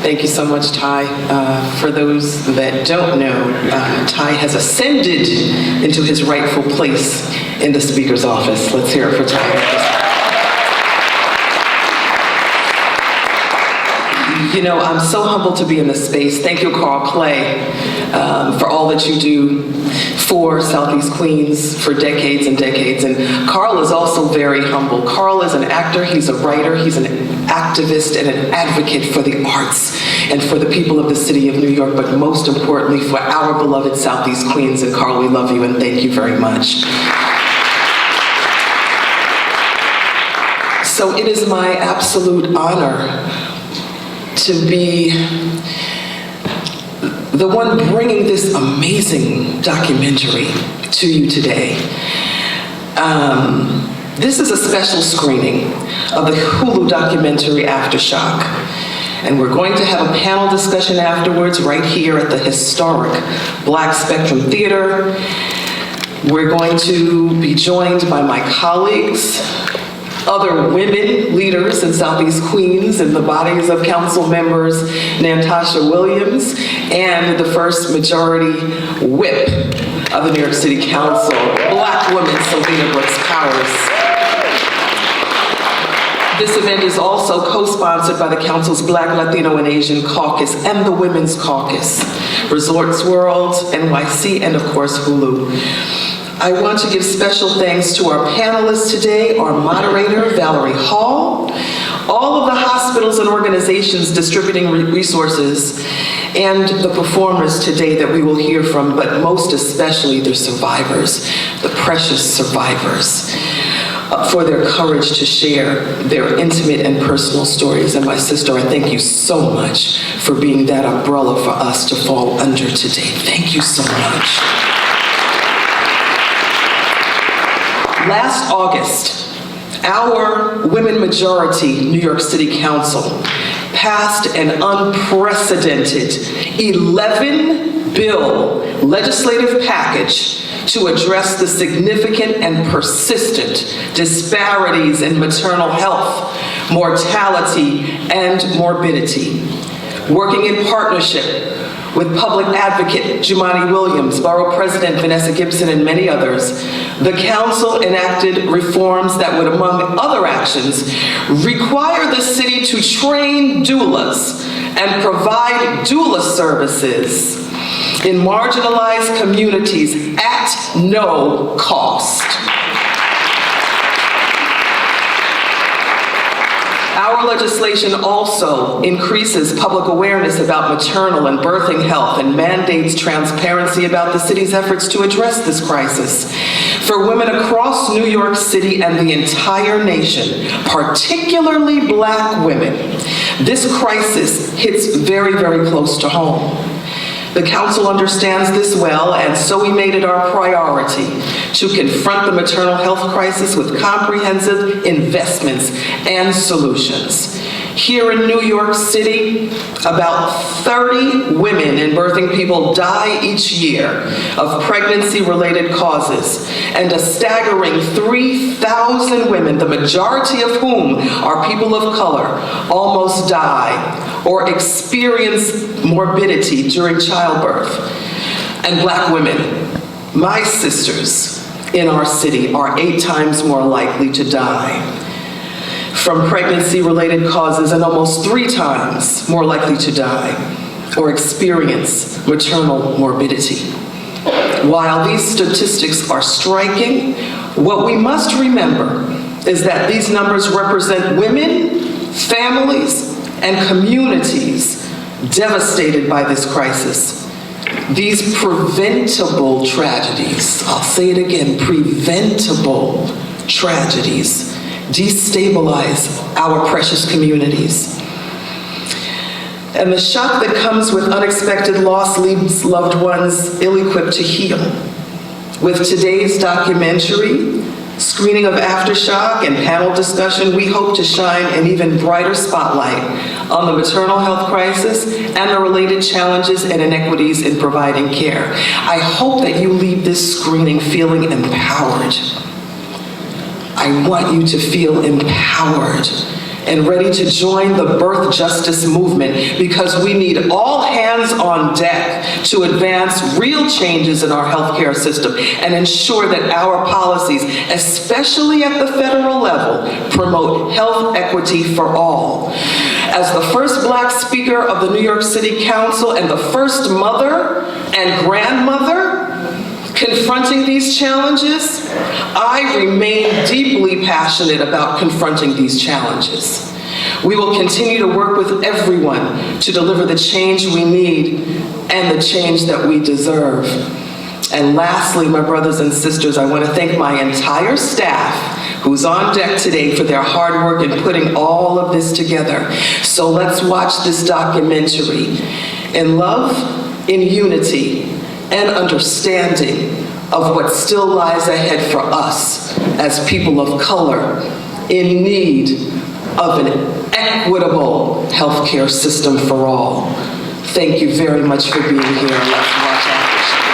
Thank you so much, Ty. For those that don't know, Ty has ascended into his rightful place in the Speaker's office. Let's hear it for Ty. You know, I'm so humbled to be in this space. Thank you, Carl Clay, for all that you do for Southeast Queens for decades and decades. And Carl is also very humble. Carl is an actor, he's a writer, he's an activist and an advocate for the arts and for the people of the city of New York, but most importantly for our beloved Southeast Queens. And Carl, we love you and thank you very much. So it is my absolute honor to be the one bringing this amazing documentary to you today. This is a special screening of the Hulu documentary Aftershock. And we're going to have a panel discussion afterwards right here at the historic Black Spectrum Theater. We're going to be joined by my colleagues, other women leaders in Southeast Queens, and the bodies of council members Natasha Williams and the first majority whip of the New York City Council, Black woman Selena Brooks Powers. This event is also co-sponsored by the Council's Black, Latino, and Asian Caucus and the Women's Caucus, Resorts World, NYC, and of course Hulu. I want to give special thanks to our panelists today, our moderator, Valerie Hall, all of the hospitals and organizations distributing resources, and the performers today that we will hear from, but most especially their survivors, the precious survivors, for their courage to share their intimate and personal stories. And my sister, I thank you so much for being that umbrella for us to fall under today. Thank you so much. Last August, our women majority New York City Council passed an unprecedented 11-bill legislative package to address the significant and persistent disparities in maternal health, mortality, and morbidity. Working in partnership with public advocate Jumaane Williams, Borough President Vanessa Gibson, and many others, the council enacted reforms that would, among other actions, require the city to train doulas and provide doula services in marginalized communities at no cost. Our legislation also increases public awareness about maternal and birthing health and mandates transparency about the city's efforts to address this crisis. For women across New York City and the entire nation, particularly Black women, this crisis hits very, very close to home. The council understands this well, and so we made it our priority to confront the maternal health crisis with comprehensive investments and solutions. Here in New York City, about 30 women and birthing people die each year of pregnancy-related causes, and a staggering 3,000 women, the majority of whom are people of color, almost die or experience morbidity during childbirth. And Black women, my sisters in our city, are 8 times more likely to die from pregnancy-related causes and almost 3 times more likely to die or experience maternal morbidity. While these statistics are striking, what we must remember is that these numbers represent women, families, and communities devastated by this crisis. These preventable tragedies, I'll say it again, preventable tragedies, destabilize our precious communities. And the shock that comes with unexpected loss leaves loved ones ill-equipped to heal. With today's documentary, screening of Aftershock, and panel discussion, we hope to shine an even brighter spotlight on the maternal health crisis and the related challenges and inequities in providing care. I hope that you leave this screening feeling empowered. I want you to feel empowered and ready to join the birth justice movement because we need all hands on deck to advance real changes in our healthcare system and ensure that our policies, especially at the federal level, promote health equity for all. As the first Black speaker of the New York City Council and the first mother and grandmother confronting these challenges, I remain deeply passionate about confronting these challenges. We will continue to work with everyone to deliver the change we need and the change that we deserve. And lastly, my brothers and sisters, I want to thank my entire staff who's on deck today for their hard work in putting all of this together. So let's watch this documentary in love, in unity, and understanding of what still lies ahead for us as people of color in need of an equitable healthcare system for all. Thank you very much for being here. Let's watch Aftershock.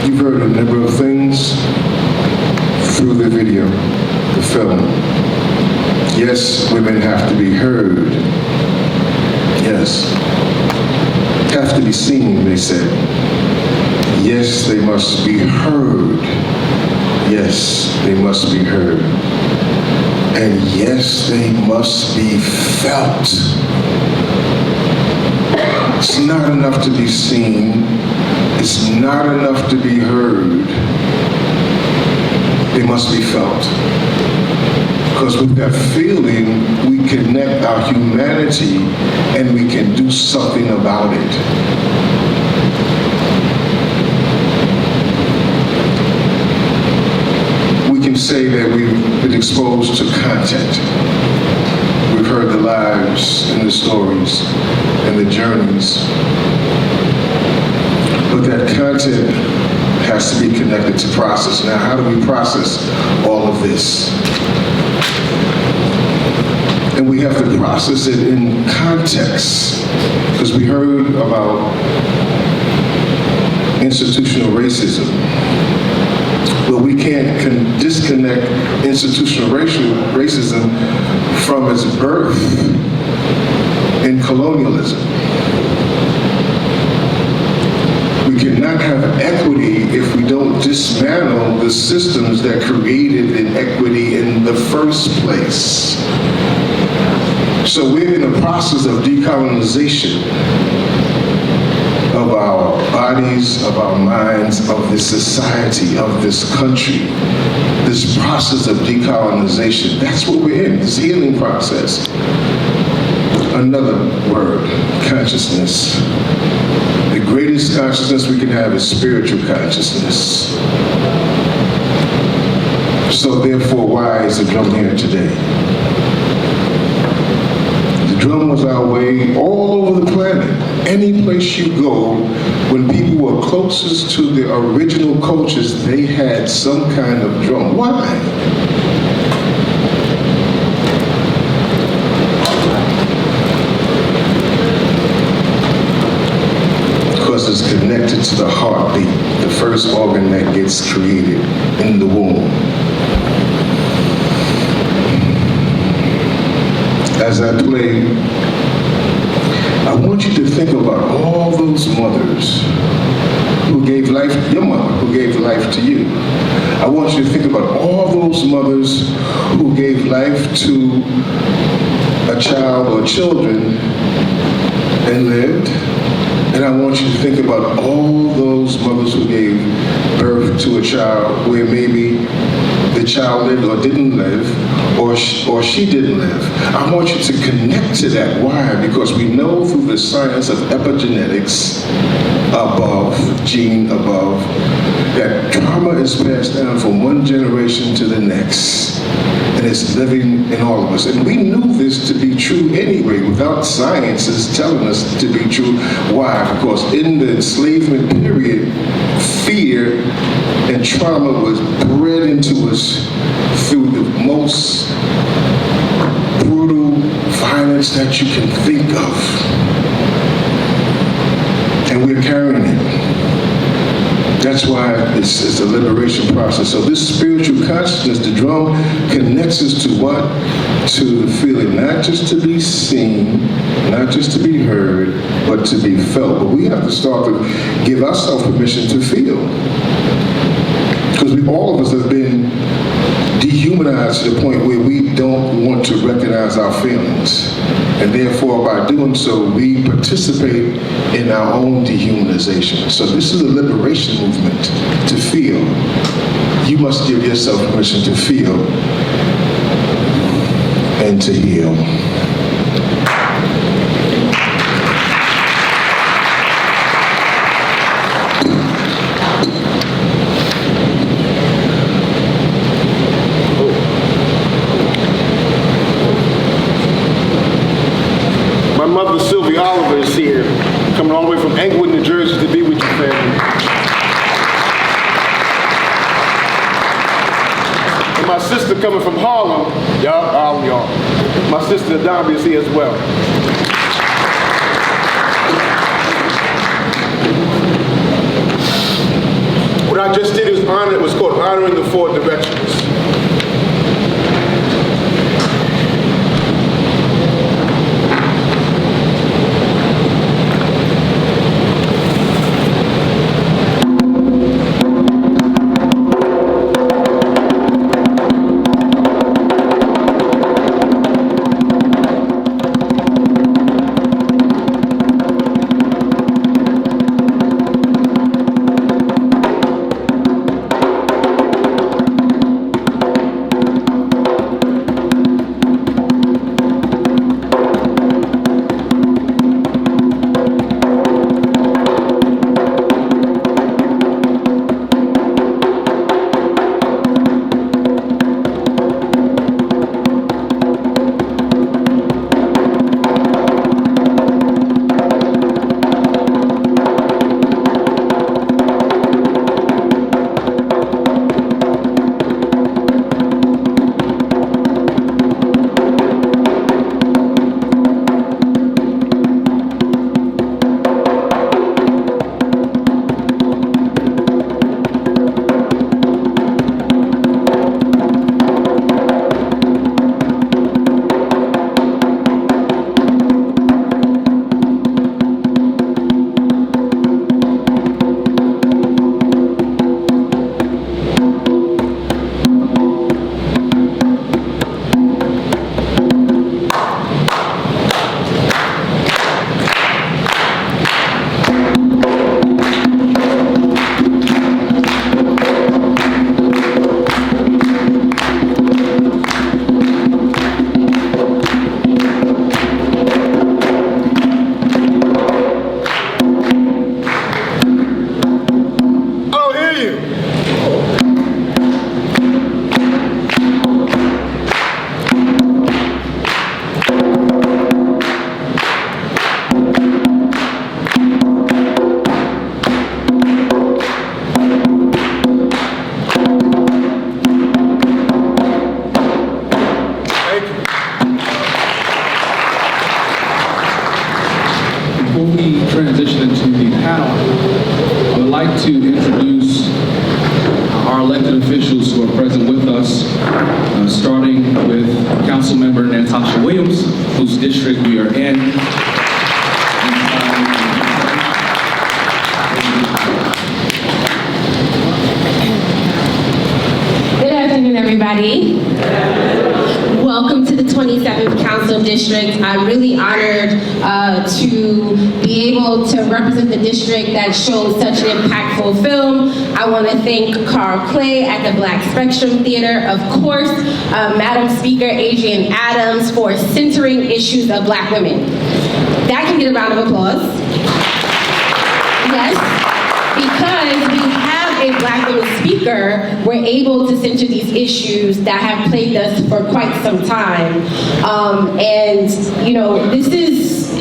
You've heard a number of things through the video, the film. Yes, women have to be heard. Yes. Have to be seen, they said. Yes, they must be heard. Yes, they must be heard. And yes, they must be felt. It's not enough to be seen. It's not enough to be heard. They must be felt. Because with that feeling, we connect our humanity and we can do something about it. We can say that we've been exposed to content. We've heard the lives and the stories and the journeys. But that content has to be connected to process. Now, how do we process all of this? And we have to process it in context, because we heard about institutional racism. But we can't disconnect institutional racism from its birth in colonialism. We cannot have equity if we don't dismantle the systems that created inequity in the first place. So we're in the process of decolonization of our bodies, of our minds, of this society, of this country. This process of decolonization, that's what we're in, this healing process. Another word, consciousness. The greatest consciousness we can have is spiritual consciousness. So therefore, why is the drum here today? The drum was our way all over the planet. Any place you go, when people were closest to the original cultures, they had some kind of drum. Why? Because it's connected to the heartbeat, the first organ that gets created in the womb. As I play, I want you to think about all those mothers who gave life, your mother, who gave life to you. I want you to think about all those mothers who gave life to a child or children and lived. And I want you to think about all those mothers who gave birth to a child where maybe the child lived or didn't live, or she didn't live. I want you to connect to that. Why? Because we know through the science of epigenetics, gene above, that trauma is passed down from one generation to the next. And it's living in all of us. And we knew this to be true anyway, without sciences telling us to be true. Why? Because in the enslavement period, fear and trauma was bred into us through the most brutal violence that you can think of. And we're carrying it. That's why it's a liberation process. So this spiritual consciousness, the drum, connects us to what? To the feeling, not just to be seen, not just to be heard, but to be felt. But we have to start to give ourselves permission to feel. Because all of us have been dehumanized to the point where we don't want to recognize our feelings. And therefore, by doing so, we participate in our own dehumanization. So this is a liberation movement to feel. You must give yourself permission to feel and to heal. Here, coming all the way from Englewood, New Jersey to be with your family. And my sister coming from Harlem, y'all. My sister Adami is here as well. What I just did was called Honoring the Four Directions. transition into the panel, I would like to introduce our elected officials who are present with us, starting with Councilmember Natasha Williams, whose district we are in. Good afternoon, everybody. Welcome to the 27th Council District. I'm really honored to be able to represent the district that shows such an impactful film. I want to thank Carl Clay at the Black Spectrum Theater, of course, Madam Speaker Adrienne Adams for centering issues of Black women. That can get a round of applause. Yes, because we have a Black woman speaker, we're able to center these issues that have plagued us for quite some time. And, you know, this is,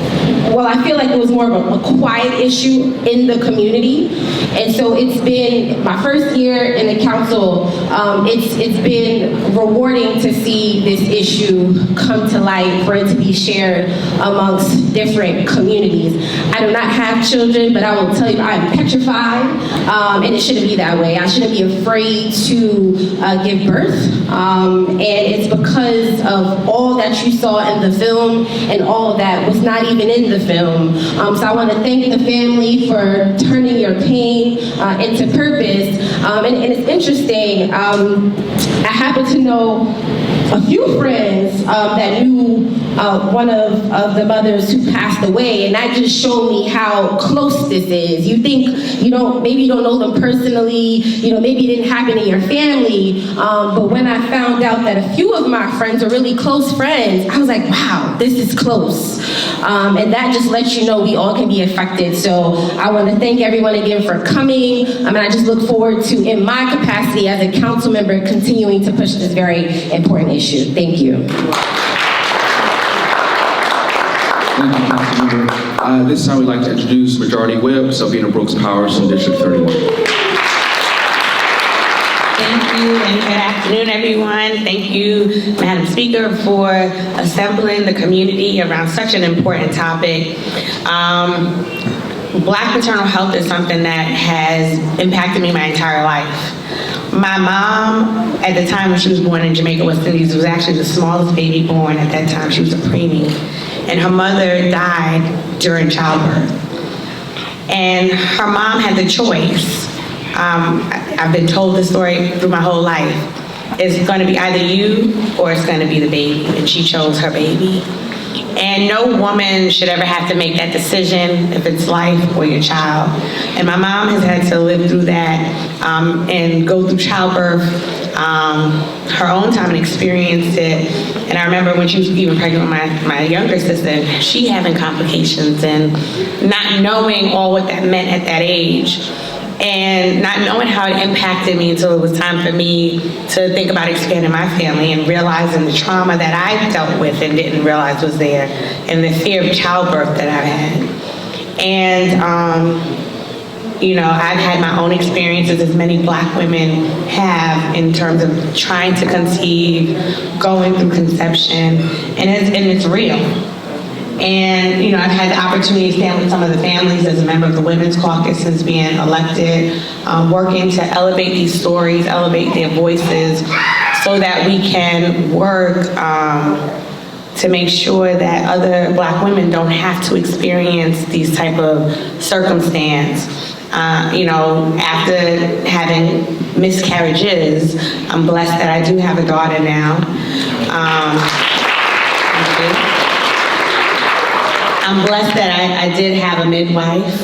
well, I feel like it was more of a quiet issue in the community. And so it's been my first year in the council. It's been rewarding to see this issue come to light, for it to be shared amongst different communities. I do not have children, but I will tell you I am petrified, and it shouldn't be that way. I shouldn't be afraid to give birth, and it's because of all that you saw in the film and all that was not even in the film. So I want to thank the family for turning your pain into purpose. And it's interesting, I happen to know a few friends that knew one of the mothers who passed away, and that just showed me how close this is. You think, maybe you don't know them personally, maybe it didn't happen in your family, but when I found out that a few of my friends are really close friends, I was like, wow, this is close. And that just lets you know we all can be affected. So I want to thank everyone again for coming, and I just look forward to, in my capacity as a council member, continuing to push this very important issue. Thank you. Thank you, Councilmember. This time we'd like to introduce Majority Whip, Sylvina Brooks Powers from District 31. Thank you, and good afternoon, everyone. Thank you, Madam Speaker, for assembling the community around such an important topic. Black maternal health is something that has impacted me my entire life. My mom, at the time when she was born in Jamaica, West Indies, was actually the smallest baby born at that time. She was a preemie. And her mother died during childbirth. And her mom had the choice. I've been told this story through my whole life. It's going to be either you or it's going to be the baby. And she chose her baby. And no woman should ever have to make that decision if it's life or your child. And my mom has had to live through that and go through childbirth her own time and experience it. And I remember when she was even pregnant with my younger sister, she having complications and not knowing all what that meant at that age. And not knowing how it impacted me until it was time for me to think about expanding my family and realizing the trauma that I dealt with and didn't realize was there, and the fear of childbirth that I've had. And, I've had my own experiences, as many Black women have, in terms of trying to conceive, going through conception, and it's real. And, I've had the opportunity to stand with some of the families as a member of the Women's Caucus since being elected, working to elevate these stories, elevate their voices, so that we can work to make sure that other Black women don't have to experience these type of circumstance. After having miscarriages, I'm blessed that I do have a daughter now. I'm blessed that I did have a midwife.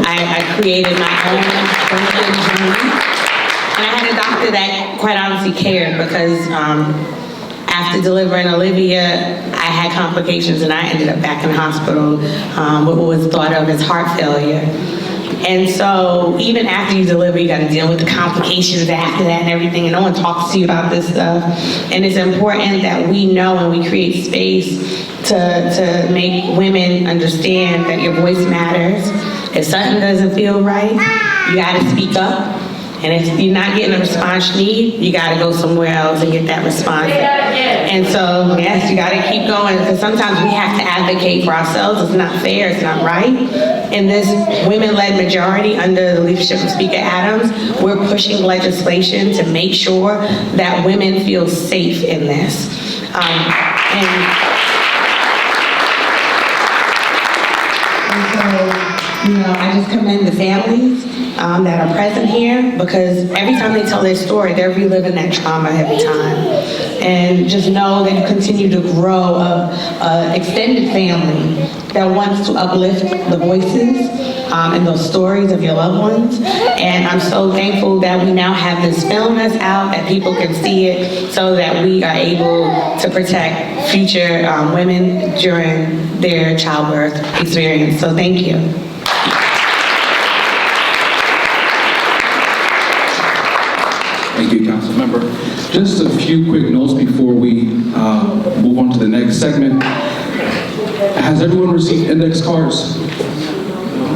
I created my own birthing journey. And I had a doctor that quite honestly cared, because after delivering Olivia, I had complications and I ended up back in the hospital with what was thought of as heart failure. And so even after you deliver, you got to deal with the complications after that and everything, and no one talks to you about this stuff. And it's important that we know and we create space to make women understand that your voice matters. If something doesn't feel right, you got to speak up. And if you're not getting the response you need, you got to go somewhere else and get that response. And so, yes, you got to keep going, because sometimes we have to advocate for ourselves. It's not fair, it's not right. In this women-led majority under the leadership of Speaker Adams, we're pushing legislation to make sure that women feel safe in this. I just commend the families that are present here, because every time they tell their story, they're reliving that trauma every time. And just know that you continue to grow an extended family that wants to uplift the voices and those stories of your loved ones. And I'm so thankful that we now have this film that's out, that people can see it, so that we are able to protect future women during their childbirth experience. So thank you. Thank you, Councilmember. Just a few quick notes before we move on to the next segment. Has everyone received index cards?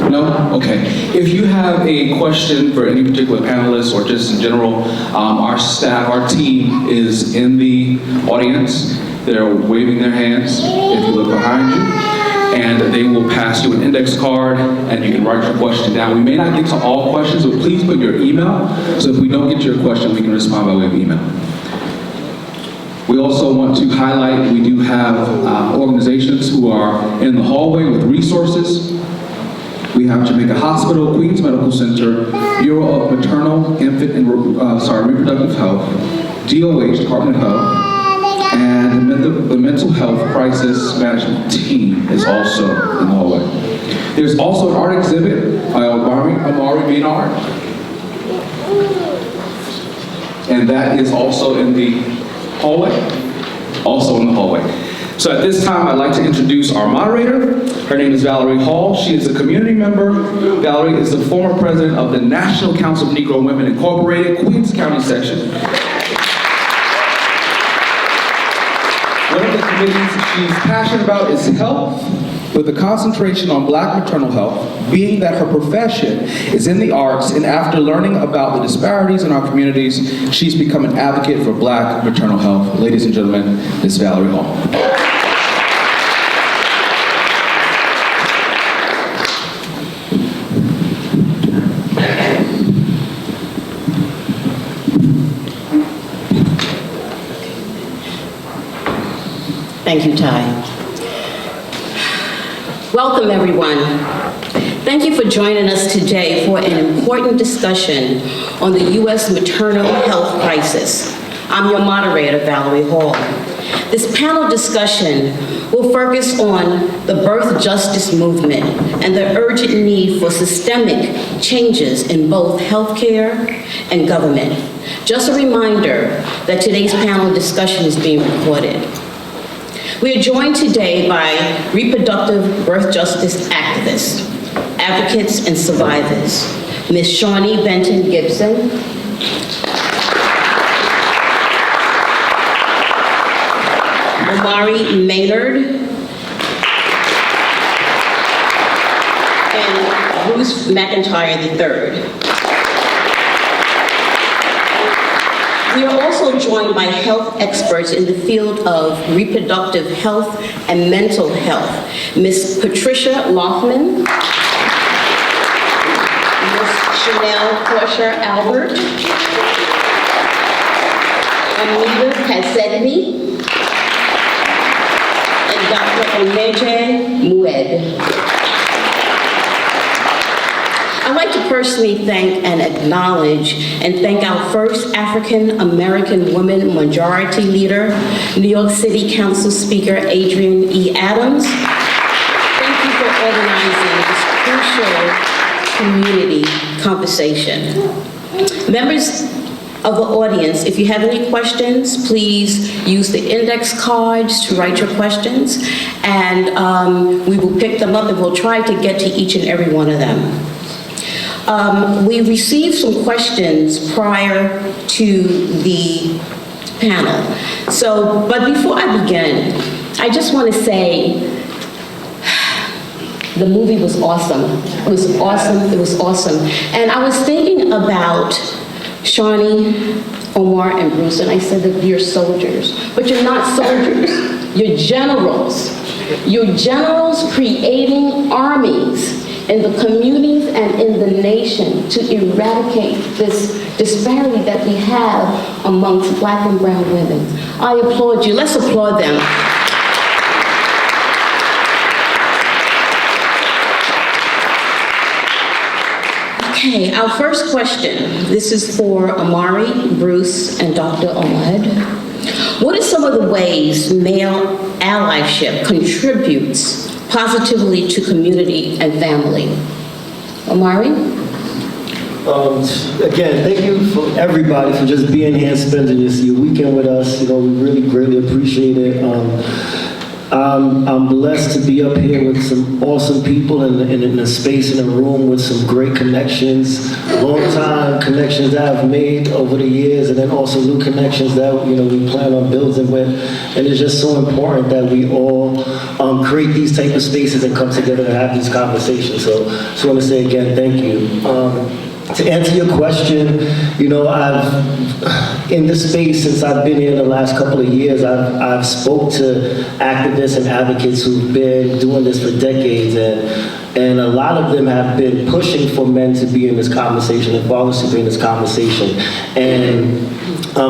No? No? Okay. If you have a question for any particular panelist or just in general, our staff, our team is in the audience. They're waving their hands if you look behind you. And they will pass you an index card and you can write your question down. We may not get to all questions, but please put your email. So if we don't get to your question, we can respond by way of email. We also want to highlight, we do have organizations who are in the hallway with resources. We have Jamaica Hospital, Queens Medical Center, Bureau of Maternal, Infant, and Reproductive Health, DOH, Department of Health, and the Mental Health Crisis Management Team is also in the hallway. There's also an art exhibit by Amari Maynard, and that is also in the hallway. So at this time, I'd like to introduce our moderator. Her name is Valerie Hall. She is a community member. Valerie is the former president of the National Council of Negro Women Incorporated, Queens County section. One of the committees she's passionate about is health, with a concentration on Black maternal health, being that her profession is in the arts, and after learning about the disparities in our communities, she's become an advocate for Black maternal health. Ladies and gentlemen, Ms. Valerie Hall. Thank you, Ty. Welcome, everyone. Thank you for joining us today for an important discussion on the U.S. maternal health crisis. I'm your moderator, Valerie Hall. This panel discussion will focus on the birth justice movement and the urgent need for systemic changes in both healthcare and government. Just a reminder that today's panel discussion is being recorded. We are joined today by reproductive birth justice activists, advocates, and survivors. Ms. Shawnee Benton Gibson, Amari Maynard, and Bruce McIntyre III. We are also joined by health experts in the field of reproductive health and mental health. Ms. Patricia Loffman, Ms. Chanel Porcher-Albert, Anita Passedini, and Dr. Oneje Mued. I'd like to personally thank and acknowledge and thank our first African American woman majority leader, New York City Council Speaker Adrienne E. Adams. Thank you for organizing this crucial community conversation. Members of the audience, if you have any questions, please use the index cards to write your questions, and we will pick them up and we'll try to get to each and every one of them. We received some questions prior to the panel. But before I begin, I just want to say the movie was awesome. It was awesome, it was awesome. And I was thinking about Shawnee, Omar, and Bruce, and I said that you're soldiers, but you're not soldiers, you're generals. You're generals creating armies in the communities and in the nation to eradicate this disparity that we have amongst Black and brown women. I applaud you. Let's applaud them. Okay, our first question. This is for Amari, Bruce, and Dr. Ahmad. What are some of the ways male allyship contributes positively to community and family? Amari? Again, thank you for everybody for just being here and spending your weekend with us. You know, we really greatly appreciate it. I'm blessed to be up here with some awesome people in a space, in a room with some great connections, long-time connections that I've made over the years, and then also new connections that we plan on building with. And it's just so important that we all create these type of spaces and come together and have these conversations. So I just want to say again, thank you. To answer your question, I've in this space since I've been here the last couple of years, I've spoke to activists and advocates who've been doing this for decades, and a lot of them have been pushing for men to be in this conversation, and fathers to be in this conversation, and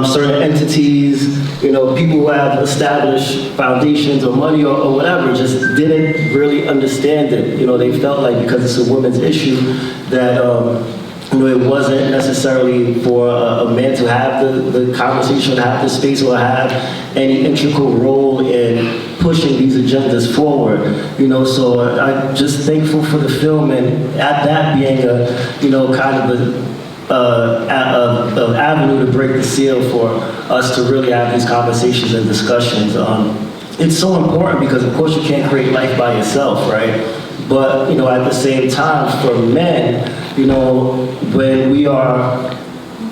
certain entities, people who have established foundations or money or whatever, just didn't really understand it. They felt like because it's a women's issue that. It wasn't necessarily for a man to have the conversation, have the space, or have any integral role in pushing these agendas forward. So I'm just thankful for the film, and at that being a, kind of an avenue to break the seal for us to really have these conversations and discussions. It's so important because, of course, you can't create life by yourself, right? But, at the same time, for men, when we are,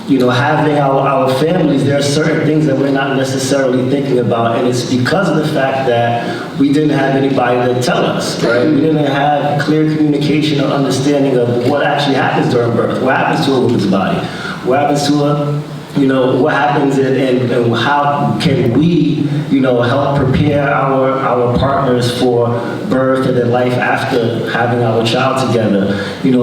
having our families, there are certain things that we're not necessarily thinking about, and it's because of the fact that we didn't have anybody to tell us, right? We didn't have clear communication or understanding of what actually happens during birth, what happens to a woman's body, what happens to a what happens and how can we, help prepare our partners for birth and then life after having our child together.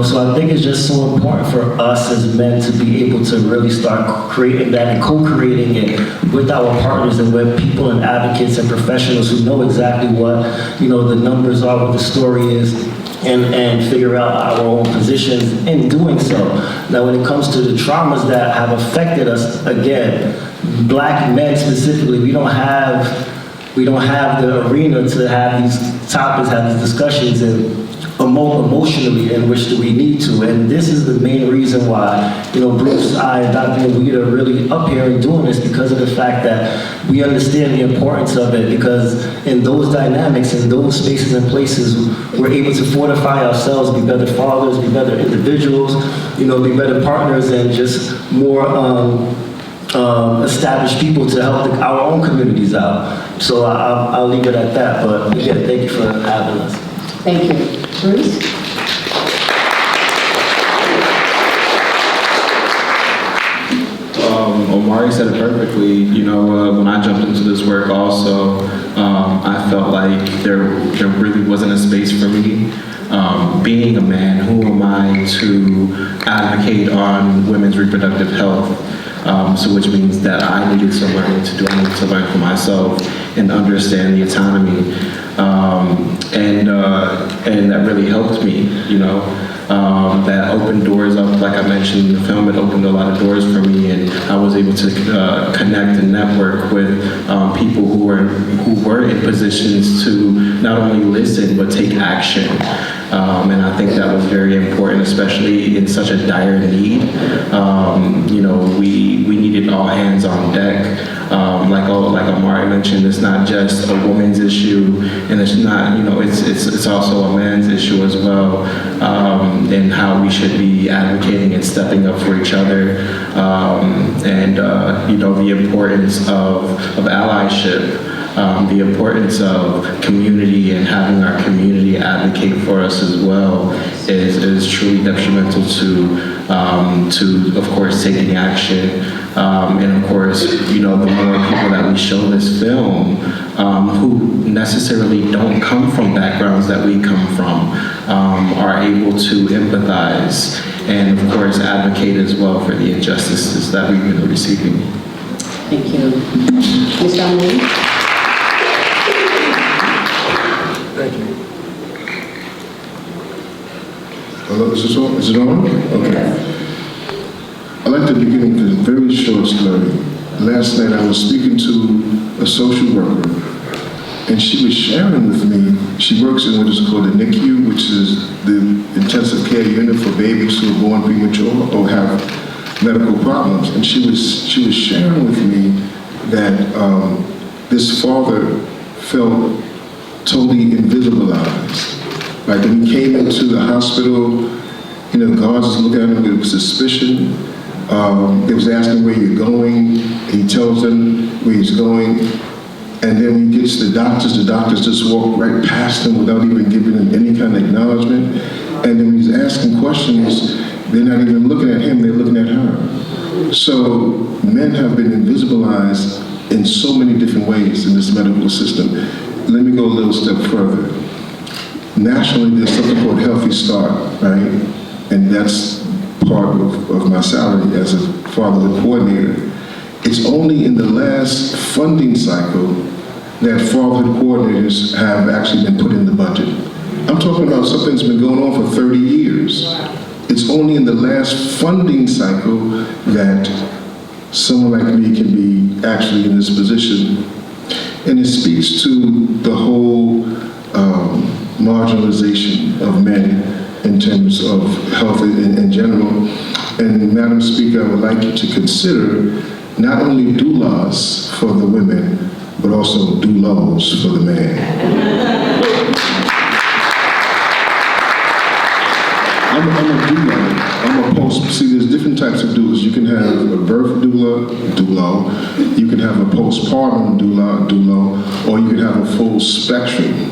So I think it's just so important for us as men to be able to really start creating that and co-creating it with our partners and with people and advocates and professionals who know exactly what, the numbers are, what the story is, and figure out our own positions in doing so. Now, when it comes to the traumas that have affected us, again, Black men specifically, we don't have the arena to have these topics, have these discussions, and emotionally in which we need to. And this is the main reason why, Bruce, I, and Dr. Weed are really up here and doing this, because of the fact that we understand the importance of it, because in those dynamics, in those spaces and places, we're able to fortify ourselves, be better fathers, be better individuals, be better partners, and just more established people to help our own communities out. So I'll leave it at that, but again, thank you for having us. Thank you. Bruce? Omari said it perfectly. When I jumped into this work also, I felt like there really wasn't a space for me. Being a man, who am I to advocate on women's reproductive health? So which means that I needed to learn to do. I needed to learn for myself and understand the autonomy. And that really helped me, that opened doors up. Like I mentioned in the film, it opened a lot of doors for me, and I was able to connect and network with people who were in positions to not only listen but take action. And I think that was very important, especially in such a dire need. We needed all hands on deck. Like Omari mentioned, it's not just a woman's issue, and it's not, it's also a man's issue as well, and how we should be advocating and stepping up for each other, and the importance of allyship. The importance of community and having our community advocate for us as well is truly detrimental to of course, taking action. And of course, the more people that we show this film who necessarily don't come from backgrounds that we come from are able to empathize and, of course, advocate as well for the injustices that we've been receiving. Thank you. Ms. Dominique? Thank you. Hello, is it on? Okay. I'd like to begin with a very short story. Last night I was speaking to a social worker, and she was sharing with me, she works in what is called the NICU, which is the intensive care unit for babies who are born premature or have medical problems. And she was sharing with me that this father felt totally invisibilized. Like when he came into the hospital, guards was looking at him with suspicion. They was asking where you're going. He tells them where he's going. And then when he gets to the doctors just walk right past him without even giving him any kind of acknowledgement. And then when he's asking questions, they're not even looking at him, they're looking at her. So men have been invisibilized in so many different ways in this medical system. Let me go a little step further. Nationally, there's something called Healthy Start, right? And that's part of my salary as a fatherhood coordinator. It's only in the last funding cycle that fatherhood coordinators have actually been put in the budget. I'm talking about something that's been going on for 30 years. It's only in the last funding cycle that someone like me can be actually in this position. And it speaks to the whole marginalization of men in terms of health in general. And Madam Speaker, I would like you to consider not only doulas for the women, but also doulos for the man. I'm a doula. I'm a post. See, there's different types of doulas. You can have a birth doula, you can have a postpartum doula, or you can have a full spectrum,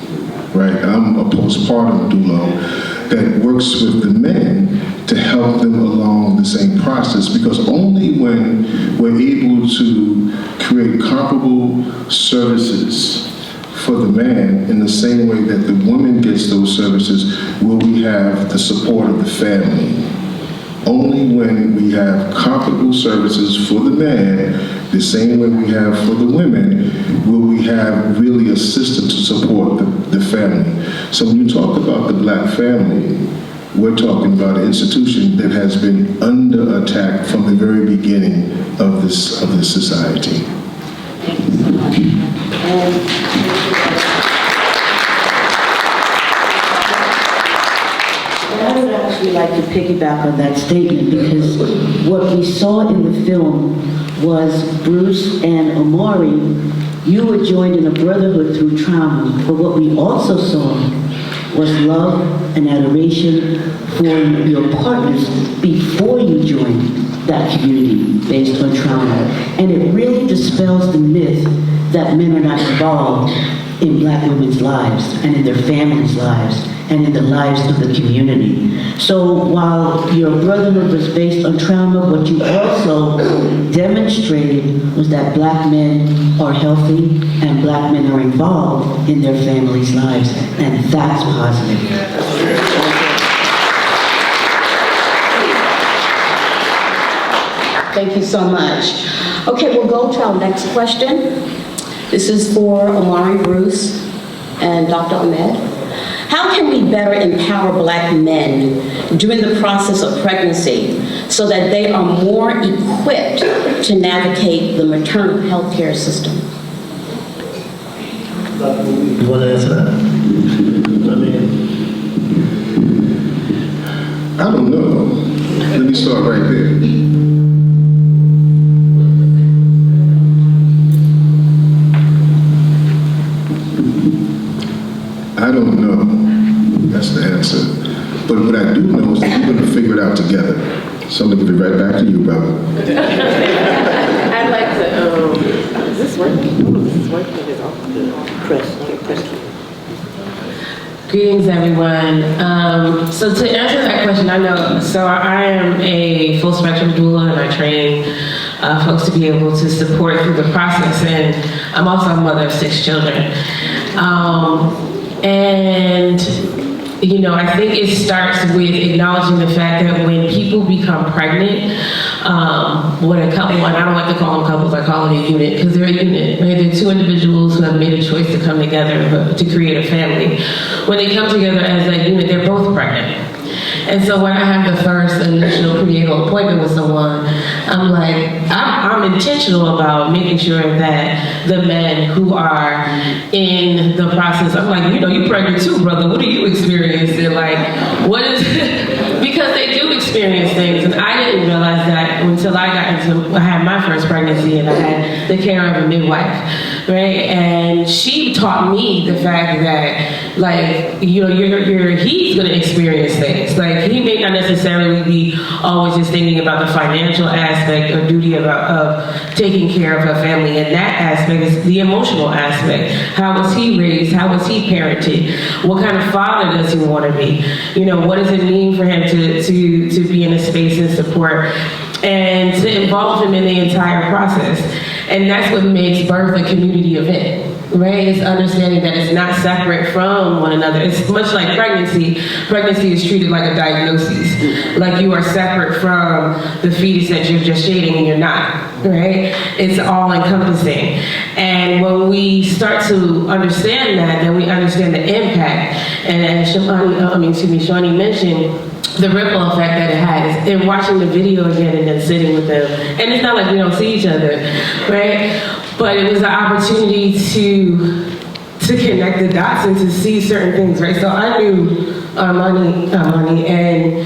right? I'm a postpartum doula that works with the men to help them along the same process, because only when we're able to create comparable services for the man in the same way that the woman gets those services will we have the support of the family. Only when we have comparable services for the man, the same way we have for the women, will we have really a system to support the family. So when you talk about the black family, we're talking about an institution that has been under attack from the very beginning of this society. I would actually like to piggyback on that statement, because what we saw in the film was Bruce and Omari, you were joined in a brotherhood through trauma, but what we also saw was love and adoration for your partners before you joined that community based on trauma. And it really dispels the myth that men are not involved in black women's lives and in their families' lives and in the lives of the community. So while your brotherhood was based on trauma, what you also demonstrated was that black men are healthy and black men are involved in their families' lives, and that's positive. Thank you so much. Okay, we'll go to our next question. This is for Omari, Bruce, and Dr. Ahmed. How can we better empower black men during the process of pregnancy so that they are more equipped to navigate the maternal health care system? You want to answer that? I don't know. Let me start right there. I don't know. That's the answer. But what I do know is that we're going to figure it out together. So I'm going to give it right back to you, brother. I'd like to, is this working? Oh, this is working. It's off the press. Greetings, everyone. So to answer that question, I am a full spectrum doula, and I train folks to be able to support through the process. And I'm also a mother of 6 children. And I think it starts with acknowledging the fact that when people become pregnant, when a couple, and I don't like to call them couples, I call it a unit, because they're a unit, right? They're 2 individuals who have made a choice to come together to create a family. When they come together as a unit, they're both pregnant. And so when I have the first initial prenatal appointment with someone, I'm like, I'm intentional about making sure that the men who are in the process, I'm like, you're pregnant too, brother. What are you experiencing? Like, what is it? Because they do experience things. And I didn't realize that until I had my first pregnancy, and I had the care of a midwife, right? And she taught me the fact that, like, you know, he's gonna experience things. Like, he may not necessarily be always just thinking about the financial aspect or duty of taking care of her family. And that aspect is the emotional aspect. How was he raised? How was he parented? What kind of father does he want to be? You know, what does it mean for him to be in a space and support and to involve him in the entire process? And that's what makes birth a community event. Right? It's understanding that it's not separate from one another. It's much like pregnancy. Pregnancy is treated like a diagnosis. Like you are separate from the fetus that you're gestating, and you're not. Right? It's all encompassing. And when we start to understand that, then we understand the impact. And as Shawnee mentioned, the ripple effect that it has, and watching the video again and then sitting with them. And it's not like we don't see each other, right? But it was an opportunity to connect the dots and to see certain things, right? So I knew Armani and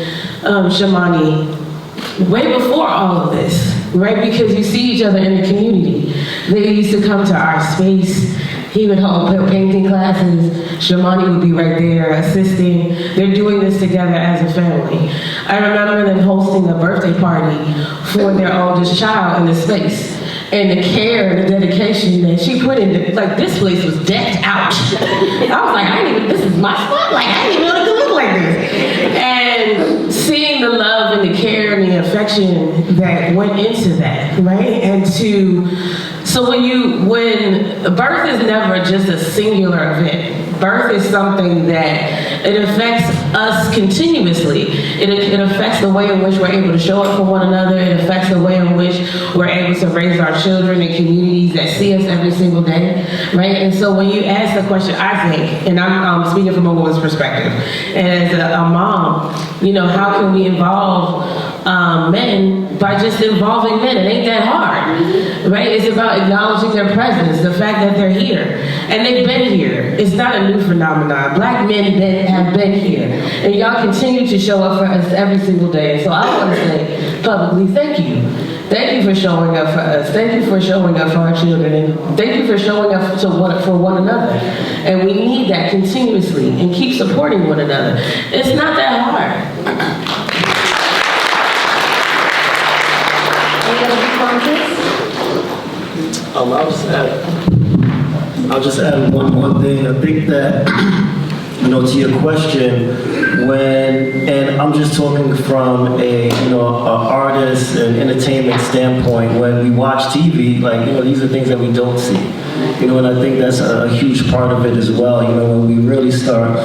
Shamani way before all of this, right? Because you see each other in the community. They used to come to our space. He would hold painting classes. Shamani would be right there assisting. They're doing this together as a family. I remember them hosting a birthday party for their oldest child in the space. And the care and the dedication that she put into, like, this place was decked out. I was like, this is my spot? Like, I didn't even know it could look like this. And seeing the love and the care and the affection that went into that, right? And so when birth is never just a singular event. Birth is something that it affects us continuously. It affects the way in which we're able to show up for one another. It affects the way in which we're able to raise our children in communities that see us every single day, right? And so when you ask the question, I think, and I'm speaking from a woman's perspective, and as a mom, you know, how can we involve men by just involving men? It ain't that hard, right? It's about acknowledging their presence, the fact that they're here. And they've been here. It's not a new phenomenon. Black men have been here. And y'all continue to show up for us every single day. And so I want to say publicly, thank you. Thank you for showing up for us. Thank you for showing up for our children. And thank you for showing up for one another. And we need that continuously and keep supporting one another. It's not that hard. I'll just add one more thing. I think that, you know, to your question, and I'm just talking from a artist and entertainment standpoint, when we watch TV, like, you know, these are things that we don't see. You know, and I think that's a huge part of it as well. You know, when we really start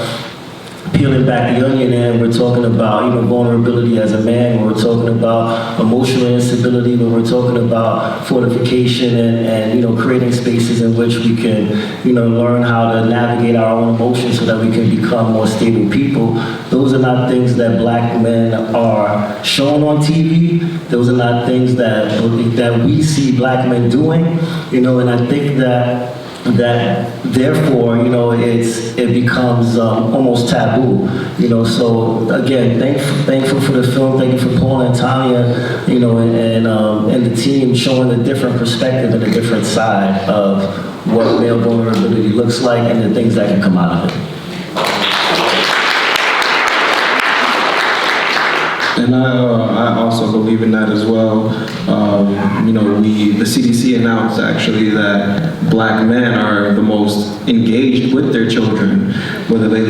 peeling back the onion, and we're talking about, you know, vulnerability as a man, when we're talking about emotional instability, when we're talking about fortification and you know, creating spaces in which we can, you know, learn how to navigate our own emotions so that we can become more stable people. Those are not things that Black men are shown on TV. Those are not things that we see Black men doing, you know, and I think that therefore, you know, it becomes almost taboo, you know. So again, thankful for the film. Thank you for Paul and Tanya, you know, and the team showing a different perspective and a different side of what male vulnerability looks like and the things that can come out of it. And I also believe in that as well. You know, the CDC announced actually that Black men are the most engaged with their children, whether they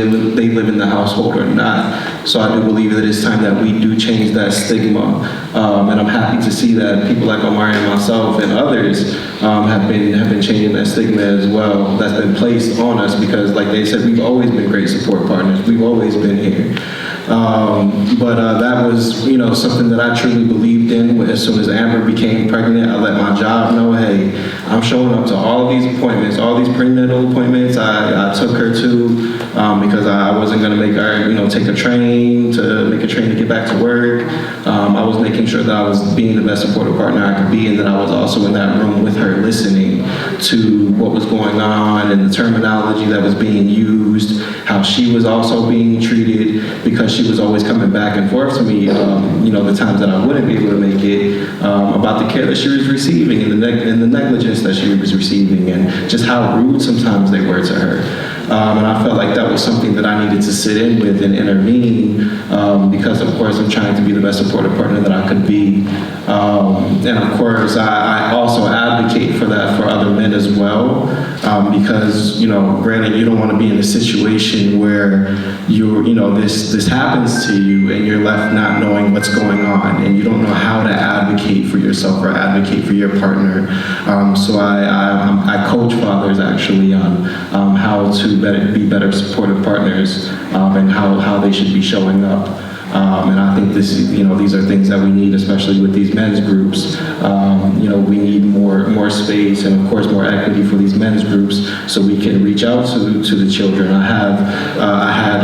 live in the household or not. So I do believe that it's time that we do change that stigma. And I'm happy to see that people like Omari and myself and others have been changing that stigma as well. That's been placed on us because, like they said, we've always been great support partners. We've always been here. But that was, you know, something that I truly believed in. As soon as Amber became pregnant, I let my job know, hey, I'm showing up to all these appointments, all these prenatal appointments. I took her to because I wasn't going to make her, you know, take a train to get back to work. I was making making sure that I was being the best supportive partner I could be, and that I was also in that room with her listening to what was going on and the terminology that was being used, how she was also being treated, because she was always coming back and forth to me, the times that I wouldn't be able to make it, about the care that she was receiving and the negligence that she was receiving, and just how rude sometimes they were to her. And I felt like that was something that I needed to sit in with and intervene, because of course I'm trying to be the best supportive partner that I could be. And of course I also advocate for that for other men as well, because, granted, you don't want to be in a situation where this happens to you and you're left not knowing what's going on, and you don't know how to advocate for yourself or advocate for your partner. So I coach fathers actually on how to be better supportive partners, and how they should be showing up. And I think these are things that we need, especially with these men's groups. We need more space and of course more equity for these men's groups, so we can reach out to the children. I had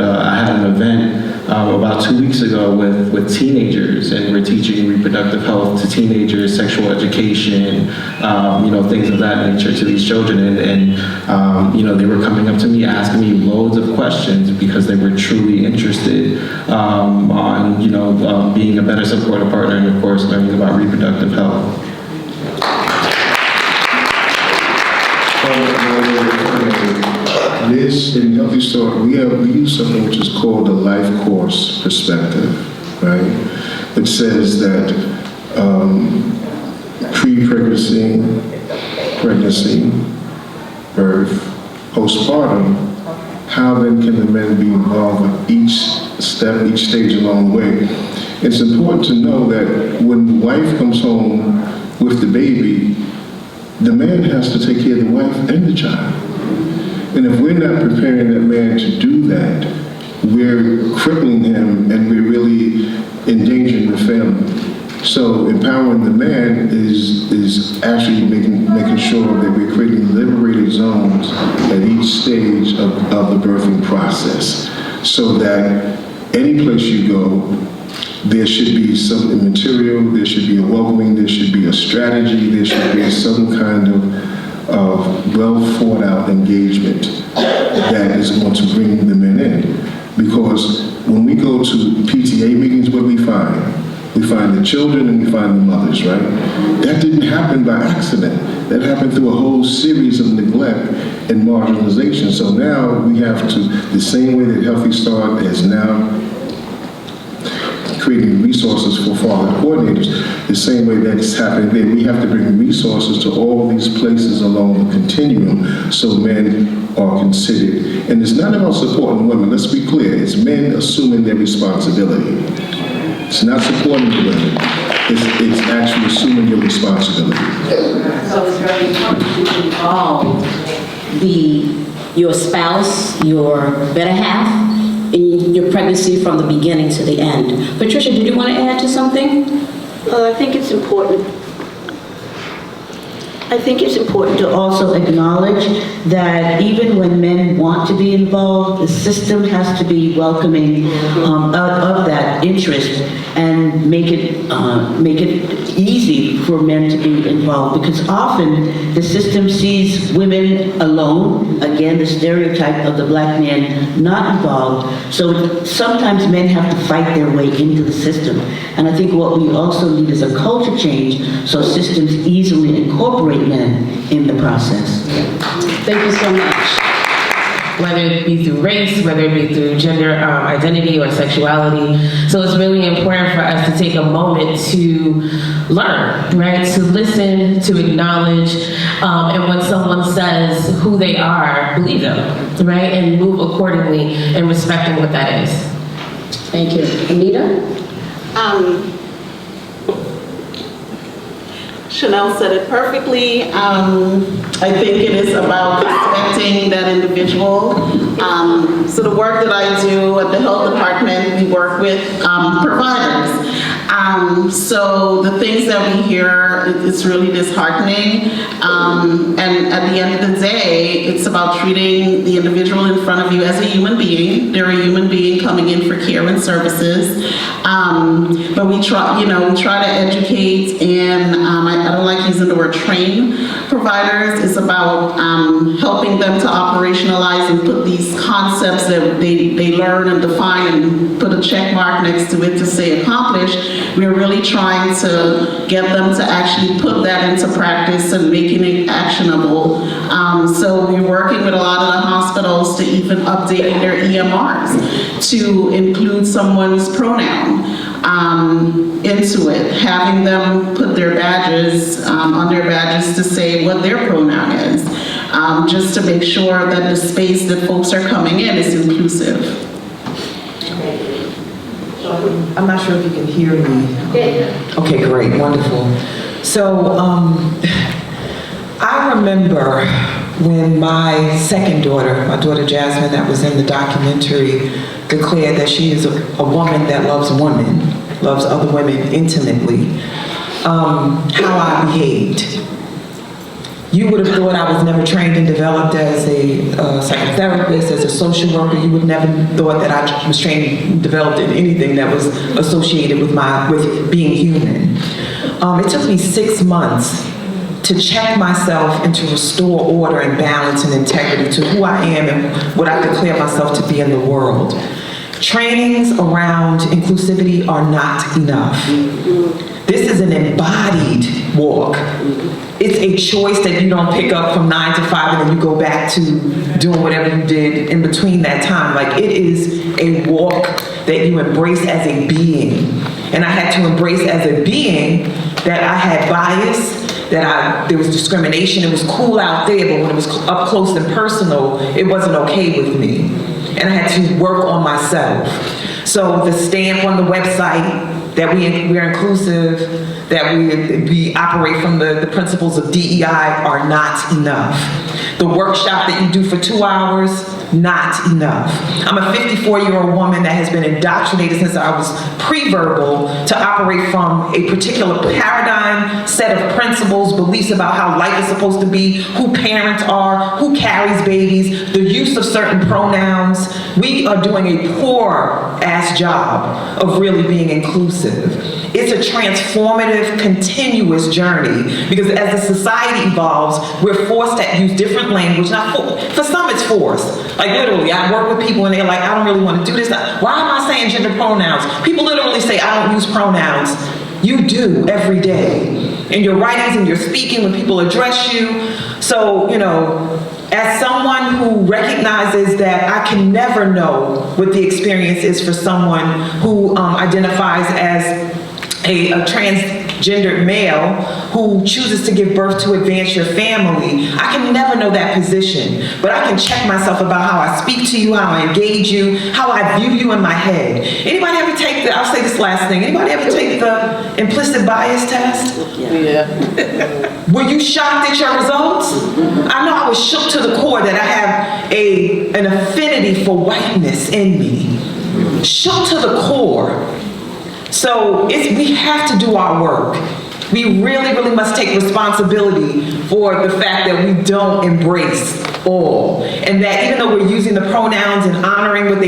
an event about 2 weeks ago with teenagers, and we're teaching reproductive health to teenagers, sexual education, things of that nature to these children, and they were coming up to me asking me loads of questions because they were truly interested on being a better supportive partner, and of course learning about reproductive health. This, in Healthy Start, we use something which is called the life course perspective, right? It says that pre-pregnancy, pregnancy, birth, postpartum, how then can the men be involved with each step, each stage along the way? It's important to know that when the wife comes home with the baby, the man has to take care of the wife and the child. And if we're not preparing that man to do that, we're crippling him and we're really endangering the family. So empowering the man is actually making sure that we're creating liberated zones at each stage of the birthing process, so that any place you go, there should be some material, there should be a welcoming, there should be a strategy, there should be some kind of well thought out engagement that is going to bring the men in. Because when we go to PTA meetings, what do we find? We find the children and we find the mothers, right? That didn't happen by accident. That happened through a whole series of neglect and marginalization. So now we have to, the same way that Healthy Start is now creating resources for father coordinators, the same way that's happening there, we have to bring resources to all these places along the continuum so men are considered. And it's not about supporting women, let's be clear, it's men assuming their responsibility. It's not supporting the women, it's actually assuming your responsibility. So it's very important to involve your spouse, your better half, in your pregnancy from the beginning to the end. Patricia, did you want to add to something? I think it's important. I think it's important to also acknowledge that even when men want to be involved, the system has to be welcoming of that interest and make it easy for men to be involved, because often the system sees women alone, again the stereotype of the black man not involved, so sometimes men have to fight their way into the system. And I think what we also need is a culture change so systems easily incorporate men in the process. Thank you so much. Whether it be through race, whether it be through gender identity or sexuality. So it's really important for us to take a moment to learn, right? To listen, to acknowledge, and when someone says who they are, believe them, right? And move accordingly in respecting what that is. Thank you. Anita? Chanel said it perfectly. I think it is about respecting that individual. So the work that I do at the health department, we work with providers. So the things that we hear, it's really disheartening. And at the end of the day, it's about treating the individual in front of you as a human being. They're a human being coming in for care and services. But we try to educate, and I don't like using the word train providers. It's about helping them to operationalize and put these concepts that they learn and define and put a check mark next to it to say accomplished. We're really trying to get them to actually put that into practice and making it actionable. So we're working with a lot of the hospitals to even update their EMRs to include someone's pronoun into it, having them put their badges on their badges to say what their pronoun is, just to make sure that the space that folks are coming in is inclusive. I'm not sure if you can hear me. Okay, great, wonderful. So I remember when my second daughter, my daughter Jasmine, that was in the documentary, declared that she is a woman that loves women, loves other women intimately, how I behaved. You would have thought I was never trained and developed as a psychotherapist, as a social worker. You would never thought that I was trained and developed in anything that was associated with being human. It took me 6 months to check myself and to restore order and balance and integrity to who I am and what I declare myself to be in the world. Trainings around inclusivity are not enough. This is an embodied walk. It's a choice that you don't pick up from 9 to 5 and then you go back to doing whatever you did in between that time. Like, it is a walk that you embrace as a being. And I had to embrace as a being that I had bias, that there was discrimination. It was cool out there, but when it was up close and personal, it wasn't okay with me. And I had to work on myself. So the stamp on the website that we're inclusive, that we operate from the principles of DEI are not enough. The workshop that you do for 2 hours, not enough. I'm a 54-year-old woman that has been indoctrinated since I was pre-verbal to operate from a particular paradigm, set of principles, beliefs about how life is supposed to be, who parents are, who carries babies, the use of certain pronouns. We are doing a poor-ass job of really being inclusive. It's a transformative, continuous journey, because as the society evolves, we're forced to use different language. For some, it's forced. Like, literally, I work with people and they're like, I don't really want to do this. Why am I saying gender pronouns? People literally say, I don't use pronouns. You do every day. In your writings and your speaking, when people address you. So, as someone who recognizes that I can never know what the experience is for someone who identifies as a transgendered male who chooses to give birth to advance your family, I can never know that position. But I can check myself about how I speak to you, how I engage you, how I view you in my head. Anybody ever take I'll say this last thing, anybody ever take the implicit bias test? Yeah. Were you shocked at your results? I know I was shook to the core that I have an affinity for whiteness in me. Shook to the core. So we have to do our work. We really, really must take responsibility for the fact that we don't embrace all. And that even though we're using the pronouns and honoring what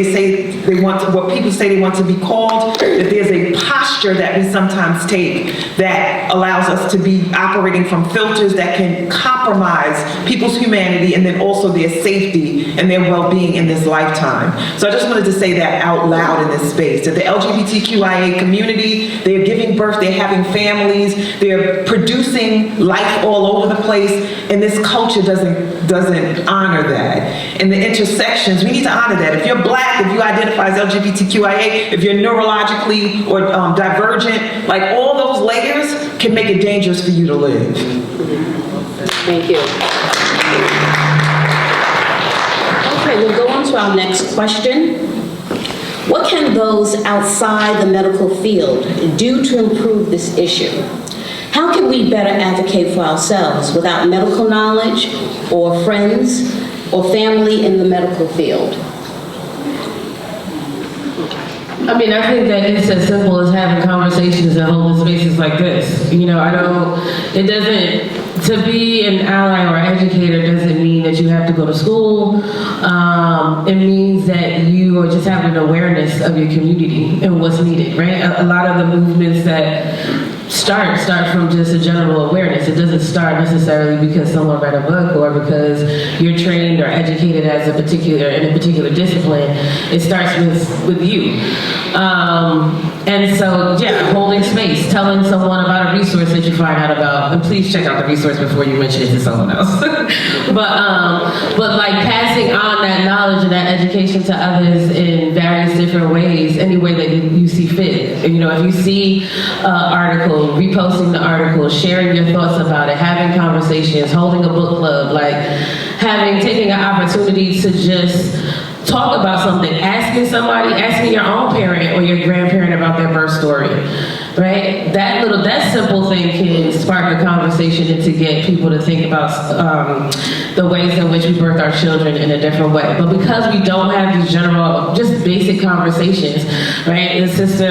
what people say they want to be called, that there's a posture that we sometimes take that allows us to be operating from filters that can compromise people's humanity and then also their safety and their well-being in this lifetime. So I just wanted to say that out loud in this space, that the LGBTQIA community, they're giving birth, they're having families, they're producing life all over the place, and this culture doesn't honor that. And the intersections, we need to honor that. If you're Black, if you identify as LGBTQIA, if you're neurologically or divergent, like, all those layers can make it dangerous for you to live. Thank you. Okay, we'll go on to our next question. What can those outside the medical field do to improve this issue? How can we better advocate for ourselves without medical knowledge or friends or family in the medical field? I mean, I think that it's as simple as having conversations and holding spaces like this. You know, to be an ally or educator doesn't mean that you have to go to school. It means that you are just having an awareness of your community and what's needed, right? A lot of the movements that start from just a general awareness. It doesn't start necessarily because someone read a book or because you're trained or educated in a particular discipline. It starts with you. And so, yeah, holding space, telling someone about a resource that you find out about, and please check out the resource before you mention it to someone else. but like passing on that knowledge and that education to others in various different ways, any way that you see fit. And, you know, if you see an article, reposting the article, sharing your thoughts about it, having conversations, holding a book club, like taking an opportunity to just talk about something, asking your own parent or your grandparent about their birth story, right? That simple thing can spark a conversation and to get people to think about the ways in which we birth our children in a different way. But because we don't have these general, just basic conversations, right? The sister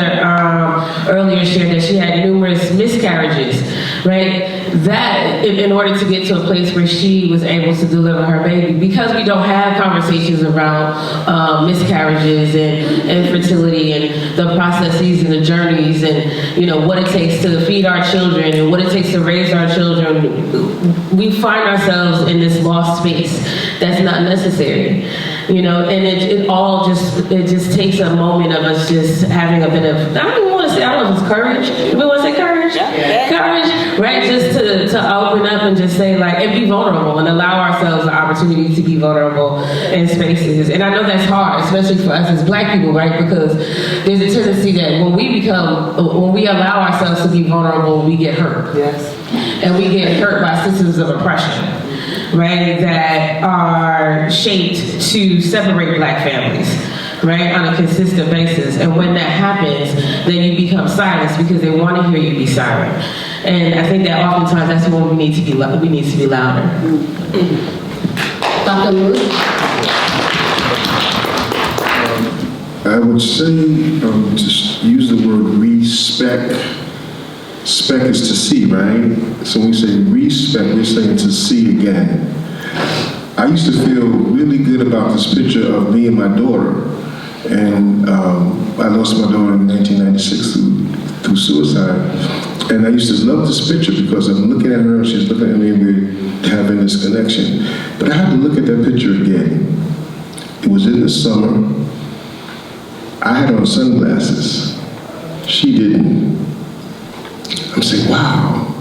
earlier shared that she had numerous miscarriages, right? That, in order to get to a place where she was able to deliver her baby, because we don't have conversations around miscarriages and infertility and the processes and the journeys and, you know, what it takes to feed our children and what it takes to raise our children, we find ourselves in this lost space that's not necessary. You know, and it just takes a moment of us just having a bit of, I don't even want to say, I don't know if it's courage. Do we want to say courage? Yeah. Courage, right? Just to open up and just say, like, and be vulnerable and allow ourselves the opportunity to be vulnerable in spaces. And I know that's hard, especially for us as Black people, right? Because there's a tendency that when we allow ourselves to be vulnerable, we get hurt. Yes. And we get hurt by systems of oppression, right, that are shaped to separate Black families, right, on a consistent basis. And when that happens, then you become silenced because they want to hear you be silent. And I think that oftentimes that's when we need to be louder. Dr. Lewis? I would say, just use the word respect. Spec is to see, right? So when we say respect, we're saying to see again. I used to feel really good about this picture of me and my daughter. And I lost my daughter in 1996 through suicide. And I used to love this picture because I'm looking at her, she's looking at me, and we're having this connection. But I had to look at that picture again. It was in the summer. I had on sunglasses. She didn't. I'm saying, wow,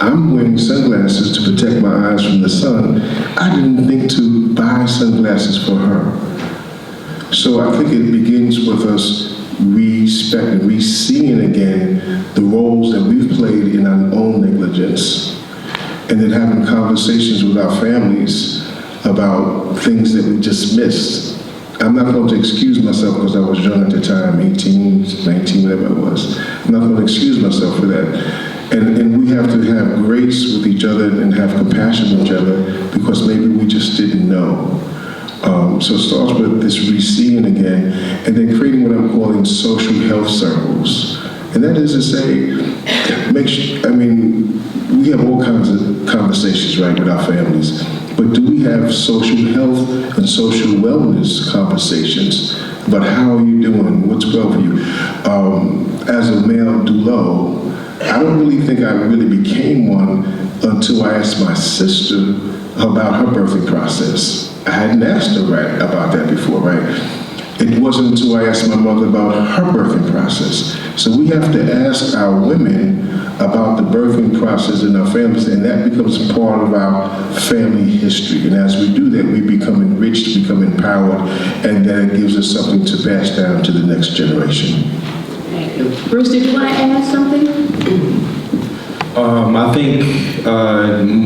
I'm wearing sunglasses to protect my eyes from the sun. I didn't think to buy sunglasses for her. So I think it begins with us respecting, re-seeing again the roles that we've played in our own negligence, and then having conversations with our families about things that we just missed. I'm not going to excuse myself because I was young at the time, 18, 19, whatever it was. I'm not going to excuse myself for that. And we have to have grace with each other and have compassion with each other because maybe we just didn't know. So it starts with this re-seeing again, and then creating what I'm calling social health circles. And that is to say, we have all kinds of conversations, right, with our families. But do we have social health and social wellness conversations about how are you doing, what's well for you? As a male doula, I don't really think I really became one until I asked my sister about her birthing process. I hadn't asked her about that before, right? It wasn't until I asked my mother about her birthing process. So we have to ask our women about the birthing process in our families, and that becomes part of our family history. And as we do that, we become enriched, become empowered, and that gives us something to pass down to the next generation. Thank you. Bruce, did you want to add something? I think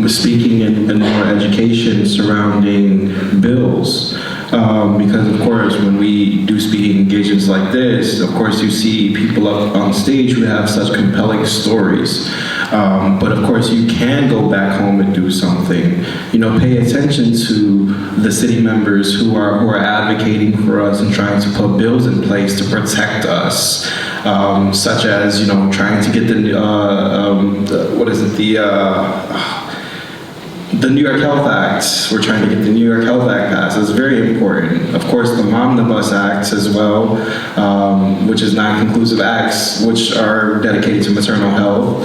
speaking in more education surrounding bills, because of course when we do speaking engagements like this, of course you see people up on stage who have such compelling stories. But of course you can go back home and do something. Pay attention to the city members who are advocating for us and trying to put bills in place to protect us, such as trying to get the New York Health Act. We're trying to get the New York Health Act passed. It's very important. Of course, the Omnibus Acts as well, which is non-conclusive acts, which are dedicated to maternal health.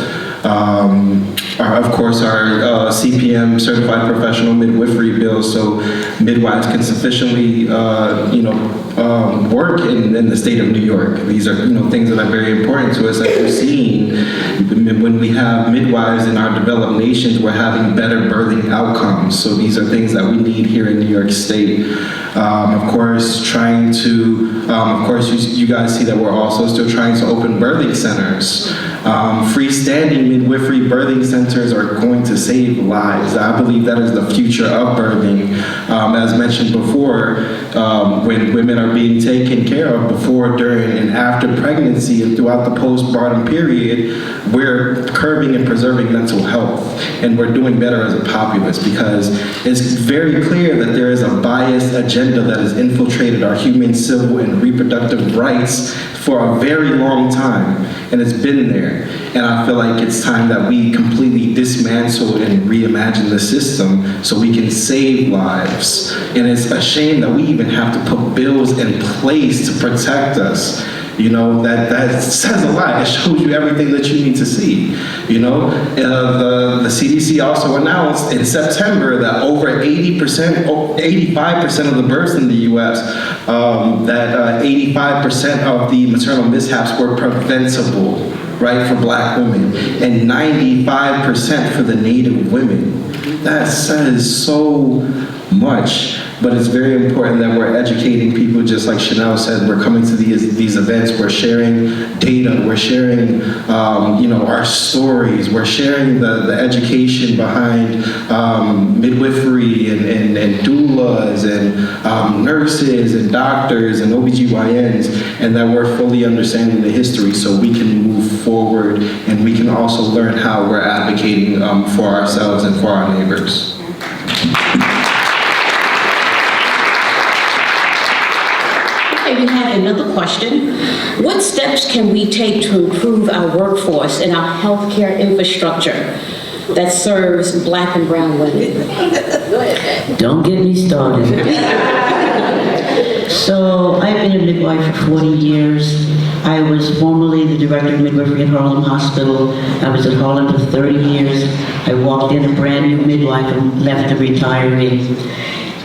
Of course, our CPM, Certified Professional Midwifery Bill, so midwives can sufficiently, work in the state of New York. These are, things that are very important to us. As we're seeing, when we have midwives in our developed nations, we're having better birthing outcomes. So these are things that we need here in New York State. Of course, you guys see that we're also still trying to open birthing centers. Freestanding midwifery birthing centers are going to save lives. I believe that is the future of birthing. As mentioned before, when women are being taken care of before, during, and after pregnancy and throughout the postpartum period, we're curbing and preserving mental health, and we're doing better as a populace because it's very clear that there is a biased agenda that has infiltrated our human, civil, and reproductive rights for a very long time, and it's been there. And I feel like it's time that we completely dismantle and reimagine the system so we can save lives. And it's a shame that we even have to put bills in place to protect us. That says a lot. It shows you everything that you need to see. The CDC also announced in September that over 85% of the births in the U.S., that 85% of the maternal mishaps were preventable, right, for Black women, and 95% for the Native women. That says so much. But it's very important that we're educating people, just like Chanel said. We're coming to these events, we're sharing data, we're sharing our stories, we're sharing the education behind midwifery and doulas and nurses and doctors and OBGYNs, and that we're fully understanding the history so we can move forward and we can also learn how we're advocating for ourselves and for our neighbors. We have another question. What steps can we take to improve our workforce and our healthcare infrastructure that serves Black and brown women? Don't get me started. So I've been a midwife for 40 years. I was formerly the director of midwifery at Harlem Hospital. I was at Harlem for 30 years. I walked in a brand new midwife and left a retiree.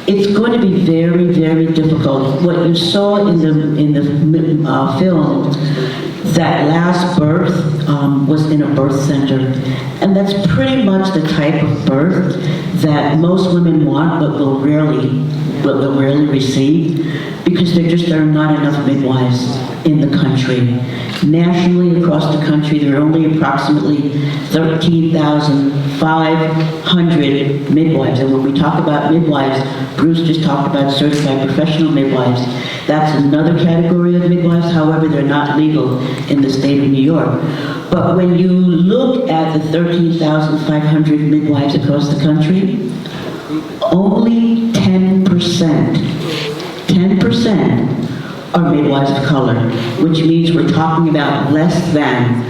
It's going to be very, very difficult. What you saw in the film, that last birth was in a birth center, and that's pretty much the type of birth that most women want, but will rarely receive, because there just are not enough midwives in the country. Nationally, across the country, there are only approximately 13,500 midwives. And when we talk about midwives, Bruce just talked about certified professional midwives. That's another category of midwives. However, they're not legal in the state of New York. But when you look at the 13,500 midwives across the country, only 10% are midwives of color, which means we're talking about less than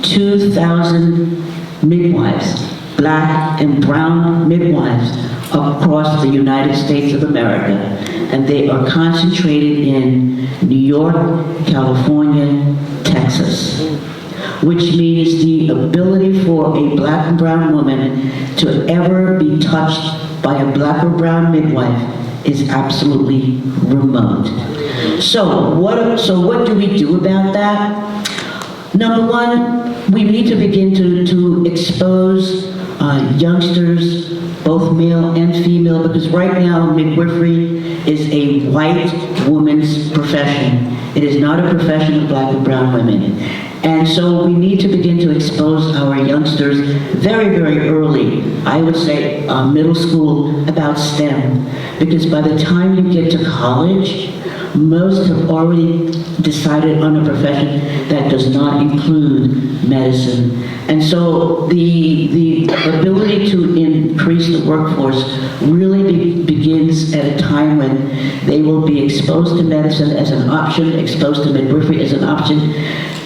2,000 midwives, Black and brown midwives, across the United States of America. And they are concentrated in New York, California, Texas, which means the ability for a Black and brown woman to ever be touched by a Black or brown midwife is absolutely remote. So what do we do about that? Number one, we need to begin to expose youngsters, both male and female, because right now midwifery is a white woman's profession. It is not a profession of Black and brown women. And so we need to begin to expose our youngsters very, very early, I would say middle school, about STEM. Because by the time you get to college, most have already decided on a profession that does not include medicine. And so the ability to increase the workforce really begins at a time when they will be exposed to medicine as an option, exposed to midwifery as an option,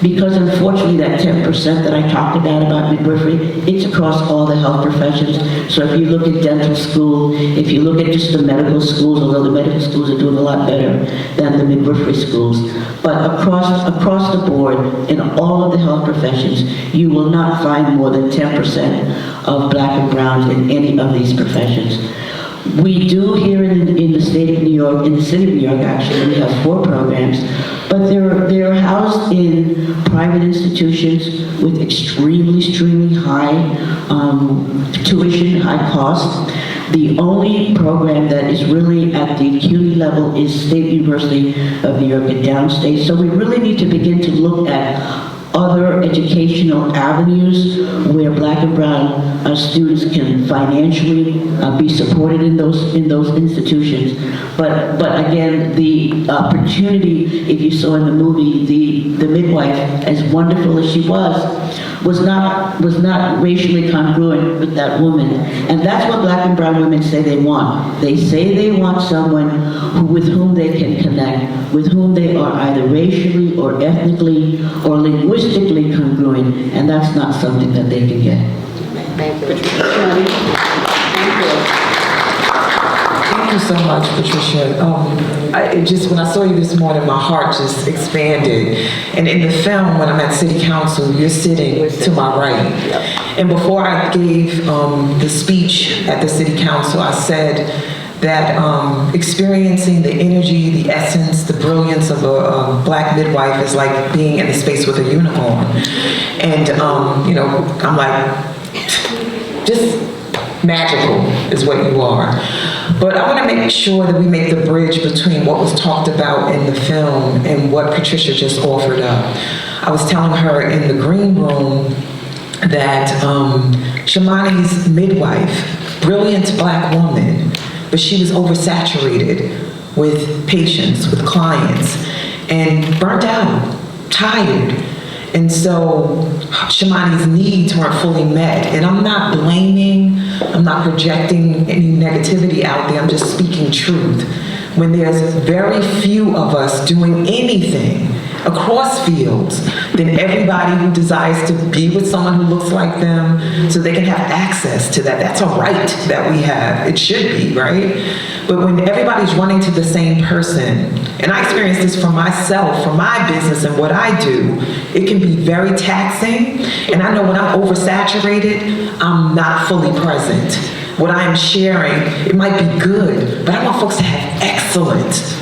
because unfortunately that 10% that I talked about midwifery, it's across all the health professions. So if you look at dental school, if you look at just the medical schools, although the medical schools are doing a lot better than the midwifery schools, but across the board, in all of the health professions, you will not find more than 10% of black and browns in any of these professions. We do here in the state of New York, in the city of New York actually, we have 4 programs, but they're housed in private institutions with extremely high tuition, high cost. The only program that is really at the CUNY level is State University of New York at downstate. So we really need to begin to look at other educational avenues where black and brown students can financially be supported in those institutions. But again, the opportunity, if you saw in the movie, the midwife, as wonderful as she was not racially congruent with that woman. And that's what black and brown women say they want. They say they want someone with whom they can connect, with whom they are either racially or ethnically or linguistically congruent, and that's not something that they can get. Thank you. Thank you so much, Patricia. When I saw you this morning, my heart just expanded. And in the film, when I'm at City Council, you're sitting to my right. And before I gave the speech at the City Council, I said that experiencing the energy, the essence, the brilliance of a black midwife is like being in the space with a unicorn. And, I'm like, just magical is what you are. But I want to make sure that we make the bridge between what was talked about in the film and what Patricia just offered up. I was telling her in the green room that Shamani's midwife, brilliant black woman, but she was oversaturated with patients, with clients, and burnt out, tired. And so Shamani's needs weren't fully met. And I'm not blaming, I'm not projecting any negativity out there, I'm just speaking truth. When there's very few of us doing anything across fields, then everybody who desires to be with someone who looks like them so they can have access to that, that's a right that we have. It should be, right? But when everybody's running to the same person, and I experience this for myself, for my business and what I do, it can be very taxing. And I know when I'm oversaturated, I'm not fully present. What I am sharing, it might be good, but I want folks to have excellence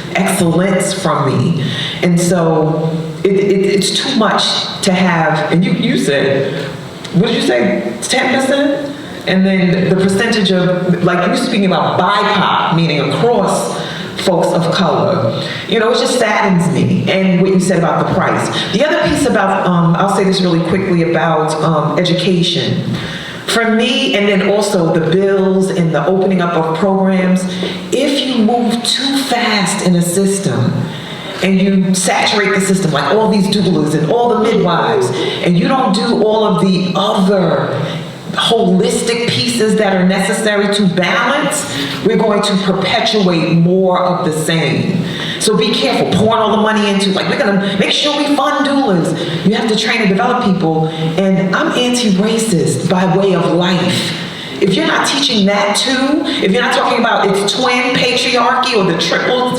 from me. And so it's too much to have, and you said, what did you say, 10%? And then the percentage of, like you're speaking about BIPOC, meaning across folks of color. It just saddens me. And what you said about the price. The other piece about, I'll say this really quickly about education. For me, and then also the bills and the opening up of programs, if you move too fast in a system and you saturate the system, like all these doulas and all the midwives, and you don't do all of the other holistic pieces that are necessary to balance, we're going to perpetuate more of the same. So be careful pouring all the money into, like, we're gonna make sure we fund doulas. You have to train and develop people. And I'm anti-racist by way of life. If you're not teaching that too, if you're not talking about its twin patriarchy or the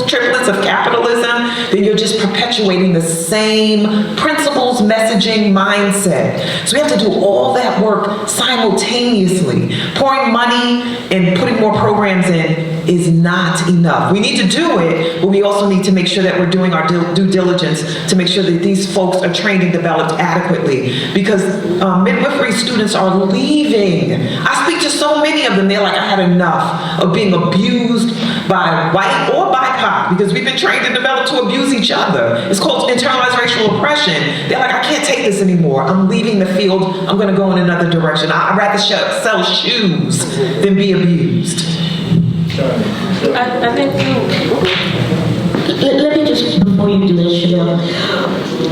triplets of capitalism, then you're just perpetuating the same principles, messaging, mindset. So we have to do all that work simultaneously. Pouring money and putting more programs in is not enough. We need to do it, but we also need to make sure that we're doing our due diligence to make sure that these folks are trained and developed adequately, because midwifery students are leaving. I speak to just so many of them. They're like, I had enough of being abused by white or BIPOC, because we've been trained and developed to abuse each other. It's called internalized racial oppression. They're like, I can't take this anymore. I'm leaving the field. I'm going to go in another direction. I'd rather sell shoes than be abused. I think Let me just, before you do this, Chanel,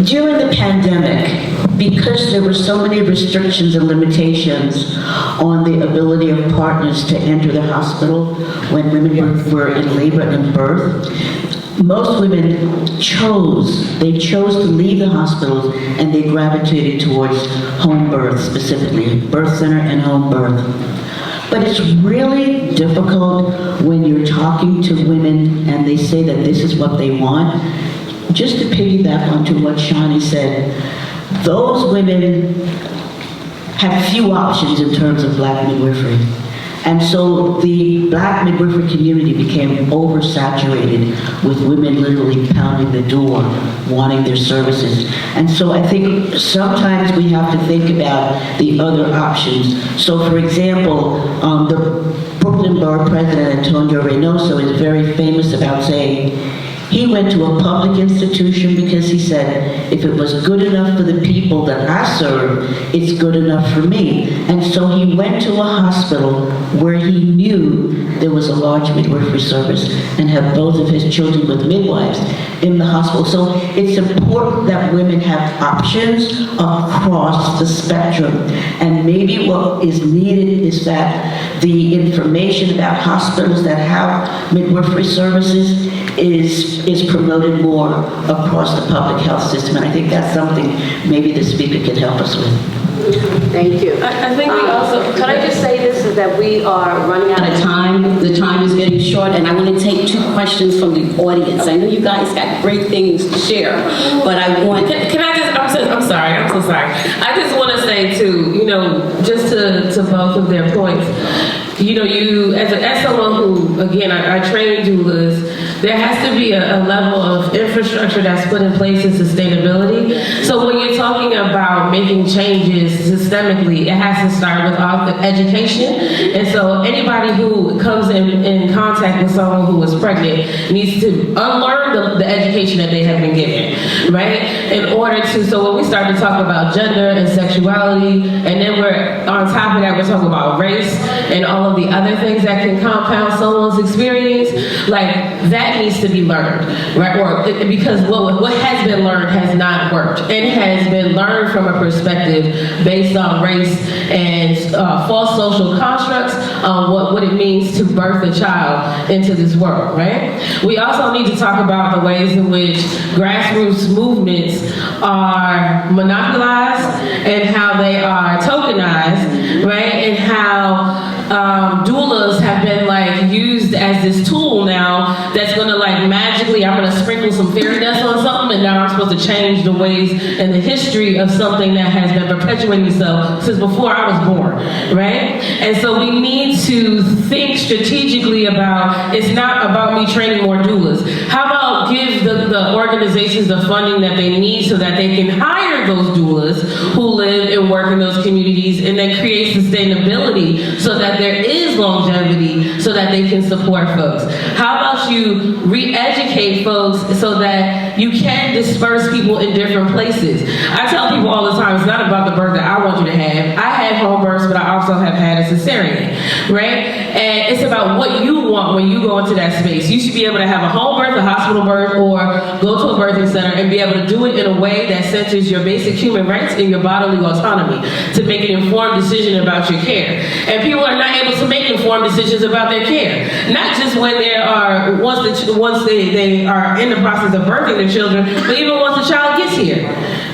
during the pandemic, because there were so many restrictions and limitations on the ability of partners to enter the hospital when women were in labor and birth, most women chose to leave the hospitals, and they gravitated towards home birth, specifically birth center and home birth. But it's really difficult when you're talking to women and they say that this is what they want. Just to piggyback onto what Shani said, those women have few options in terms of Black midwifery. And so the Black midwifery community became oversaturated with women literally pounding the door, wanting their services. And so I think sometimes we have to think about the other options. So for example, the Brooklyn Borough President, Antonio Reynoso, is very famous about saying, he went to a public institution because he said, if it was good enough for the people that I serve, it's good enough for me. And so he went to a hospital where he knew there was a large midwifery service and had both of his children with midwives in the hospital. So it's important that women have options across the spectrum. And maybe what is needed is that the information about hospitals that have midwifery services is promoted more across the public health system. And I think that's something maybe the speaker can help us with. Thank you. I think we also, Could I just say this, is that we are running out of time. The time is getting short, and I want to take 2 questions from the audience. I know you guys got great things to share, but I want... Can I just, I'm sorry, I'm so sorry. I just want to say too, just to both of their points, you, as someone who, again, I train doulas, there has to be a level of infrastructure that's put in place in sustainability. So when you're talking about making changes systemically, it has to start with education. And so anybody who comes in contact with someone who is pregnant needs to unlearn the education that they have been given, right? In order to, so when we start to talk about gender and sexuality, and then we're, on top of that, we're talking about race and all of the other things that can compound someone's experience, like that needs to be learned, right? Or because what has been learned has not worked. It has been learned from a perspective based on race and false social constructs on what it means to birth a child into this world, right? We also need to talk about the ways in which grassroots movements are monopolized and how they are tokenized, right? And how doulas have been used as this tool now that's gonna magically, I'm gonna sprinkle some fairy dust on something and now I'm supposed to change the ways and the history of something that has been perpetuating itself since before I was born, right? And so we need to think strategically about, it's not about me training more doulas. How about give the organizations the funding that they need so that they can hire those doulas who live and work in those communities, and then create sustainability so that there is longevity so that they can support folks. How about you re-educate folks so that you can disperse people in different places? I tell people all the time, it's not about the birth that I want you to have. I had home births, but I also have had a cesarean, right? And it's about what you want when you go into that space. You should be able to have a home birth, a hospital birth, or go to a birthing center and be able to do it in a way that centers your basic human rights and your bodily autonomy to make an informed decision about your care. And people are not able to make informed decisions about their care. Not just when they are, once they are in the process of birthing their children, but even once the child gets here,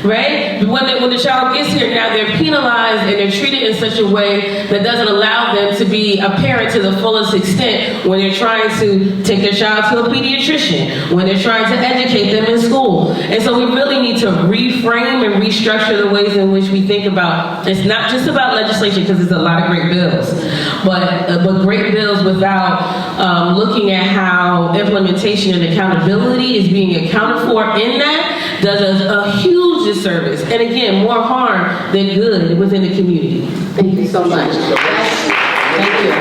right? When the child gets here, now they're penalized and they're treated in such a way that doesn't allow them to be a parent to the fullest extent when they're trying to take their child to a pediatrician, when they're trying to educate them in school. And so we really need to reframe and restructure the ways in which we think about, it's not just about legislation, because there's a lot of great bills, but great bills without looking at how implementation and accountability is being accounted for in that does us a huge disservice. And again, more harm than good within the community. Thank you so much. Thank you.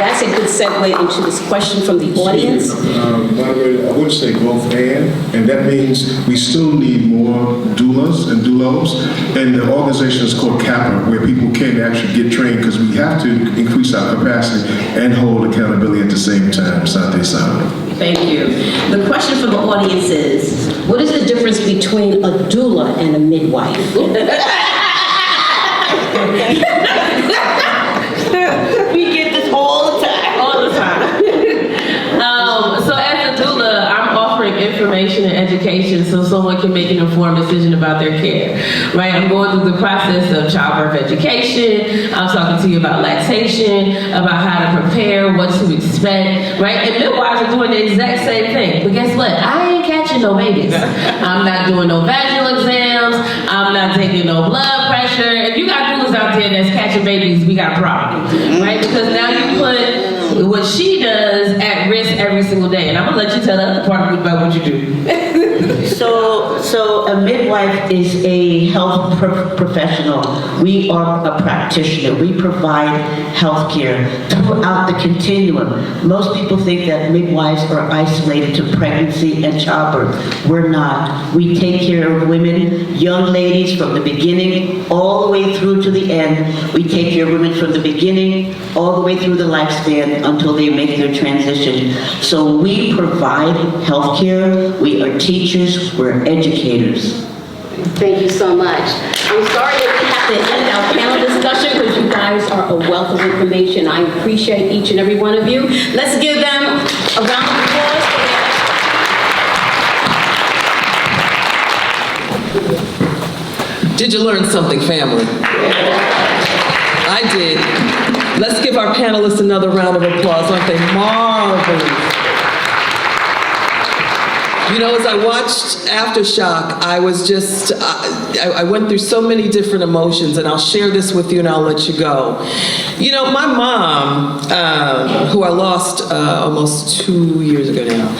That's a good segue into this question from the audience. Moderator, I would say both and that means we still need more doulas and doulos, and the organization is called CAPA, where people can actually get trained, because we have to increase our capacity and hold accountability at the same time. Sante Sana. Thank you. The question from the audience is, what is the difference between a doula and a midwife? We get this all the time. All the time. So as a doula, I'm offering information and education so someone can make an informed decision about their care, right? I'm going through the process of childbirth education. I'm talking to you about lactation, about how to prepare, what to expect, right? And midwives are doing the exact same thing. But guess what? I ain't catching no babies. I'm not doing no vaginal exams. I'm not taking no blood pressure. If you got doulas out there that's catching babies, we got a problem, right? Because now you put what she does at risk every single day. And I'm gonna let you tell the other part about what you do. So a midwife is a health professional. We are a practitioner. We provide health care throughout the continuum. Most people think that midwives are isolated to pregnancy and childbirth. We're not. We take care of women, young ladies, from the beginning all the way through to the end. We take care of women from the beginning all the way through the lifespan until they make their transition. So we provide health care. We are teachers. We're educators. Thank you so much. I'm sorry that we have to end our panel discussion because you guys are a wealth of information. I appreciate each and every one of you. Let's give them a round of applause for their... Did you learn something, family? I did. Let's give our panelists another round of applause. Aren't they marvelous? You know, as I watched Aftershock, I was just, I went through so many different emotions, and I'll share this with you and I'll let you go. You know, my mom, who I lost almost 2 years ago now,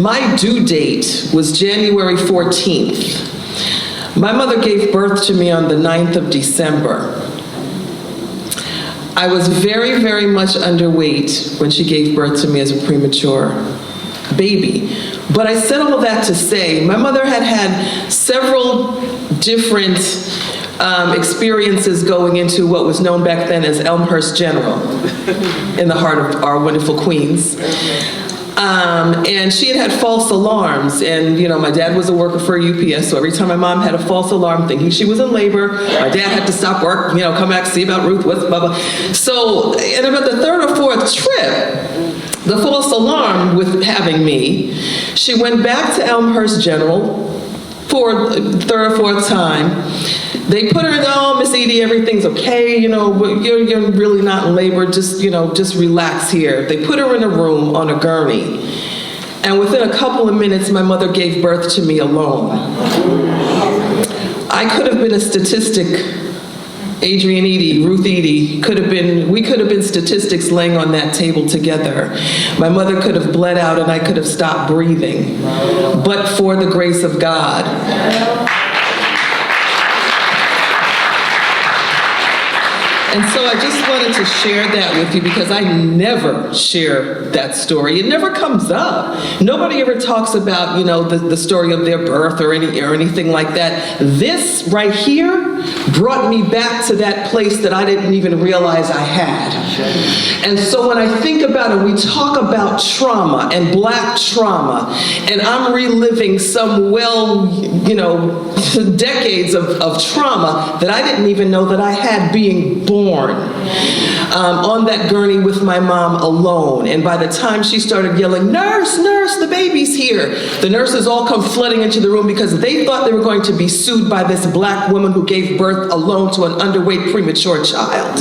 my due date was January 14th. My mother gave birth to me on the 9th of December. I was very, very much underweight when she gave birth to me as a premature baby. But I said all of that to say, my mother had had several different experiences going into what was known back then as Elmhurst General, in the heart of our wonderful Queens. And she had false alarms, and you know, my dad was a worker for UPS, so every time my mom had a false alarm thinking she was in labor, my dad had to stop work, you know, come back, see about Ruth, what's blah, blah. So, and about the third or fourth trip, the false alarm with having me, she went back to Elmhurst General for the third or fourth time. They put her in, oh, Miss Edie, everything's okay, you know, you're really not in labor, just, you know, just relax here. They put her in a room on a gurney, and within a couple of minutes, my mother gave birth to me alone. I could have been a statistic. Adrian Edie, Ruth Edie, we could have been statistics laying on that table together. My mother could have bled out and I could have stopped breathing, but for the grace of God. And so I just wanted to share that with you because I never share that story. It never comes up. Nobody ever talks about, you know, the story of their birth or anything like that. This right here brought me back to that place that I didn't even realize I had. And so when I think about it, we talk about trauma and Black trauma, and I'm reliving some decades of trauma that I didn't even know that I had being born on that gurney with my mom alone. And by the time she started yelling, "Nurse, nurse, the baby's here," the nurses all come flooding into the room because they thought they were going to be sued by this Black woman who gave birth alone to an underweight premature child.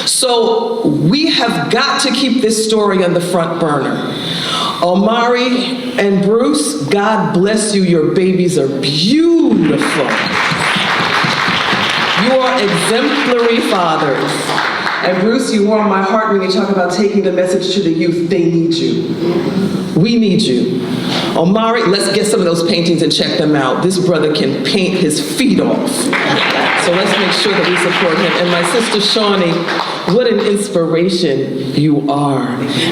So we have got to keep this story on the front burner. Omari and Bruce, God bless you. Your babies are beautiful. You are exemplary fathers. And Bruce, you warm my heart when you talk about taking the message to the youth. They need you. We need you. Omari, let's get some of those paintings and check them out. This brother can paint his feet off. So let's make sure that we support him. And my sister Shawnee, what an inspiration you are.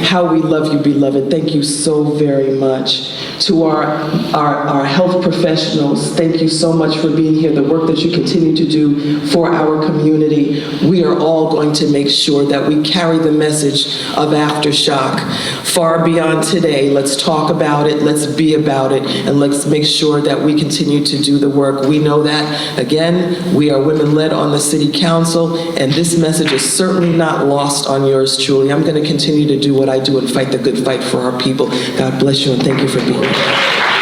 How we love you, beloved. Thank you so very much. To our health professionals, thank you so much for being here. The work that you continue to do for our community. We are all going to make sure that we carry the message of Aftershock far beyond today. Let's talk about it, let's be about it, and let's make sure that we continue to do the work. We know that, again, we are women-led on the City Council, and this message is certainly not lost on yours truly. I'm going to continue to do what I do and fight the good fight for our people. God bless you, and thank you for being here.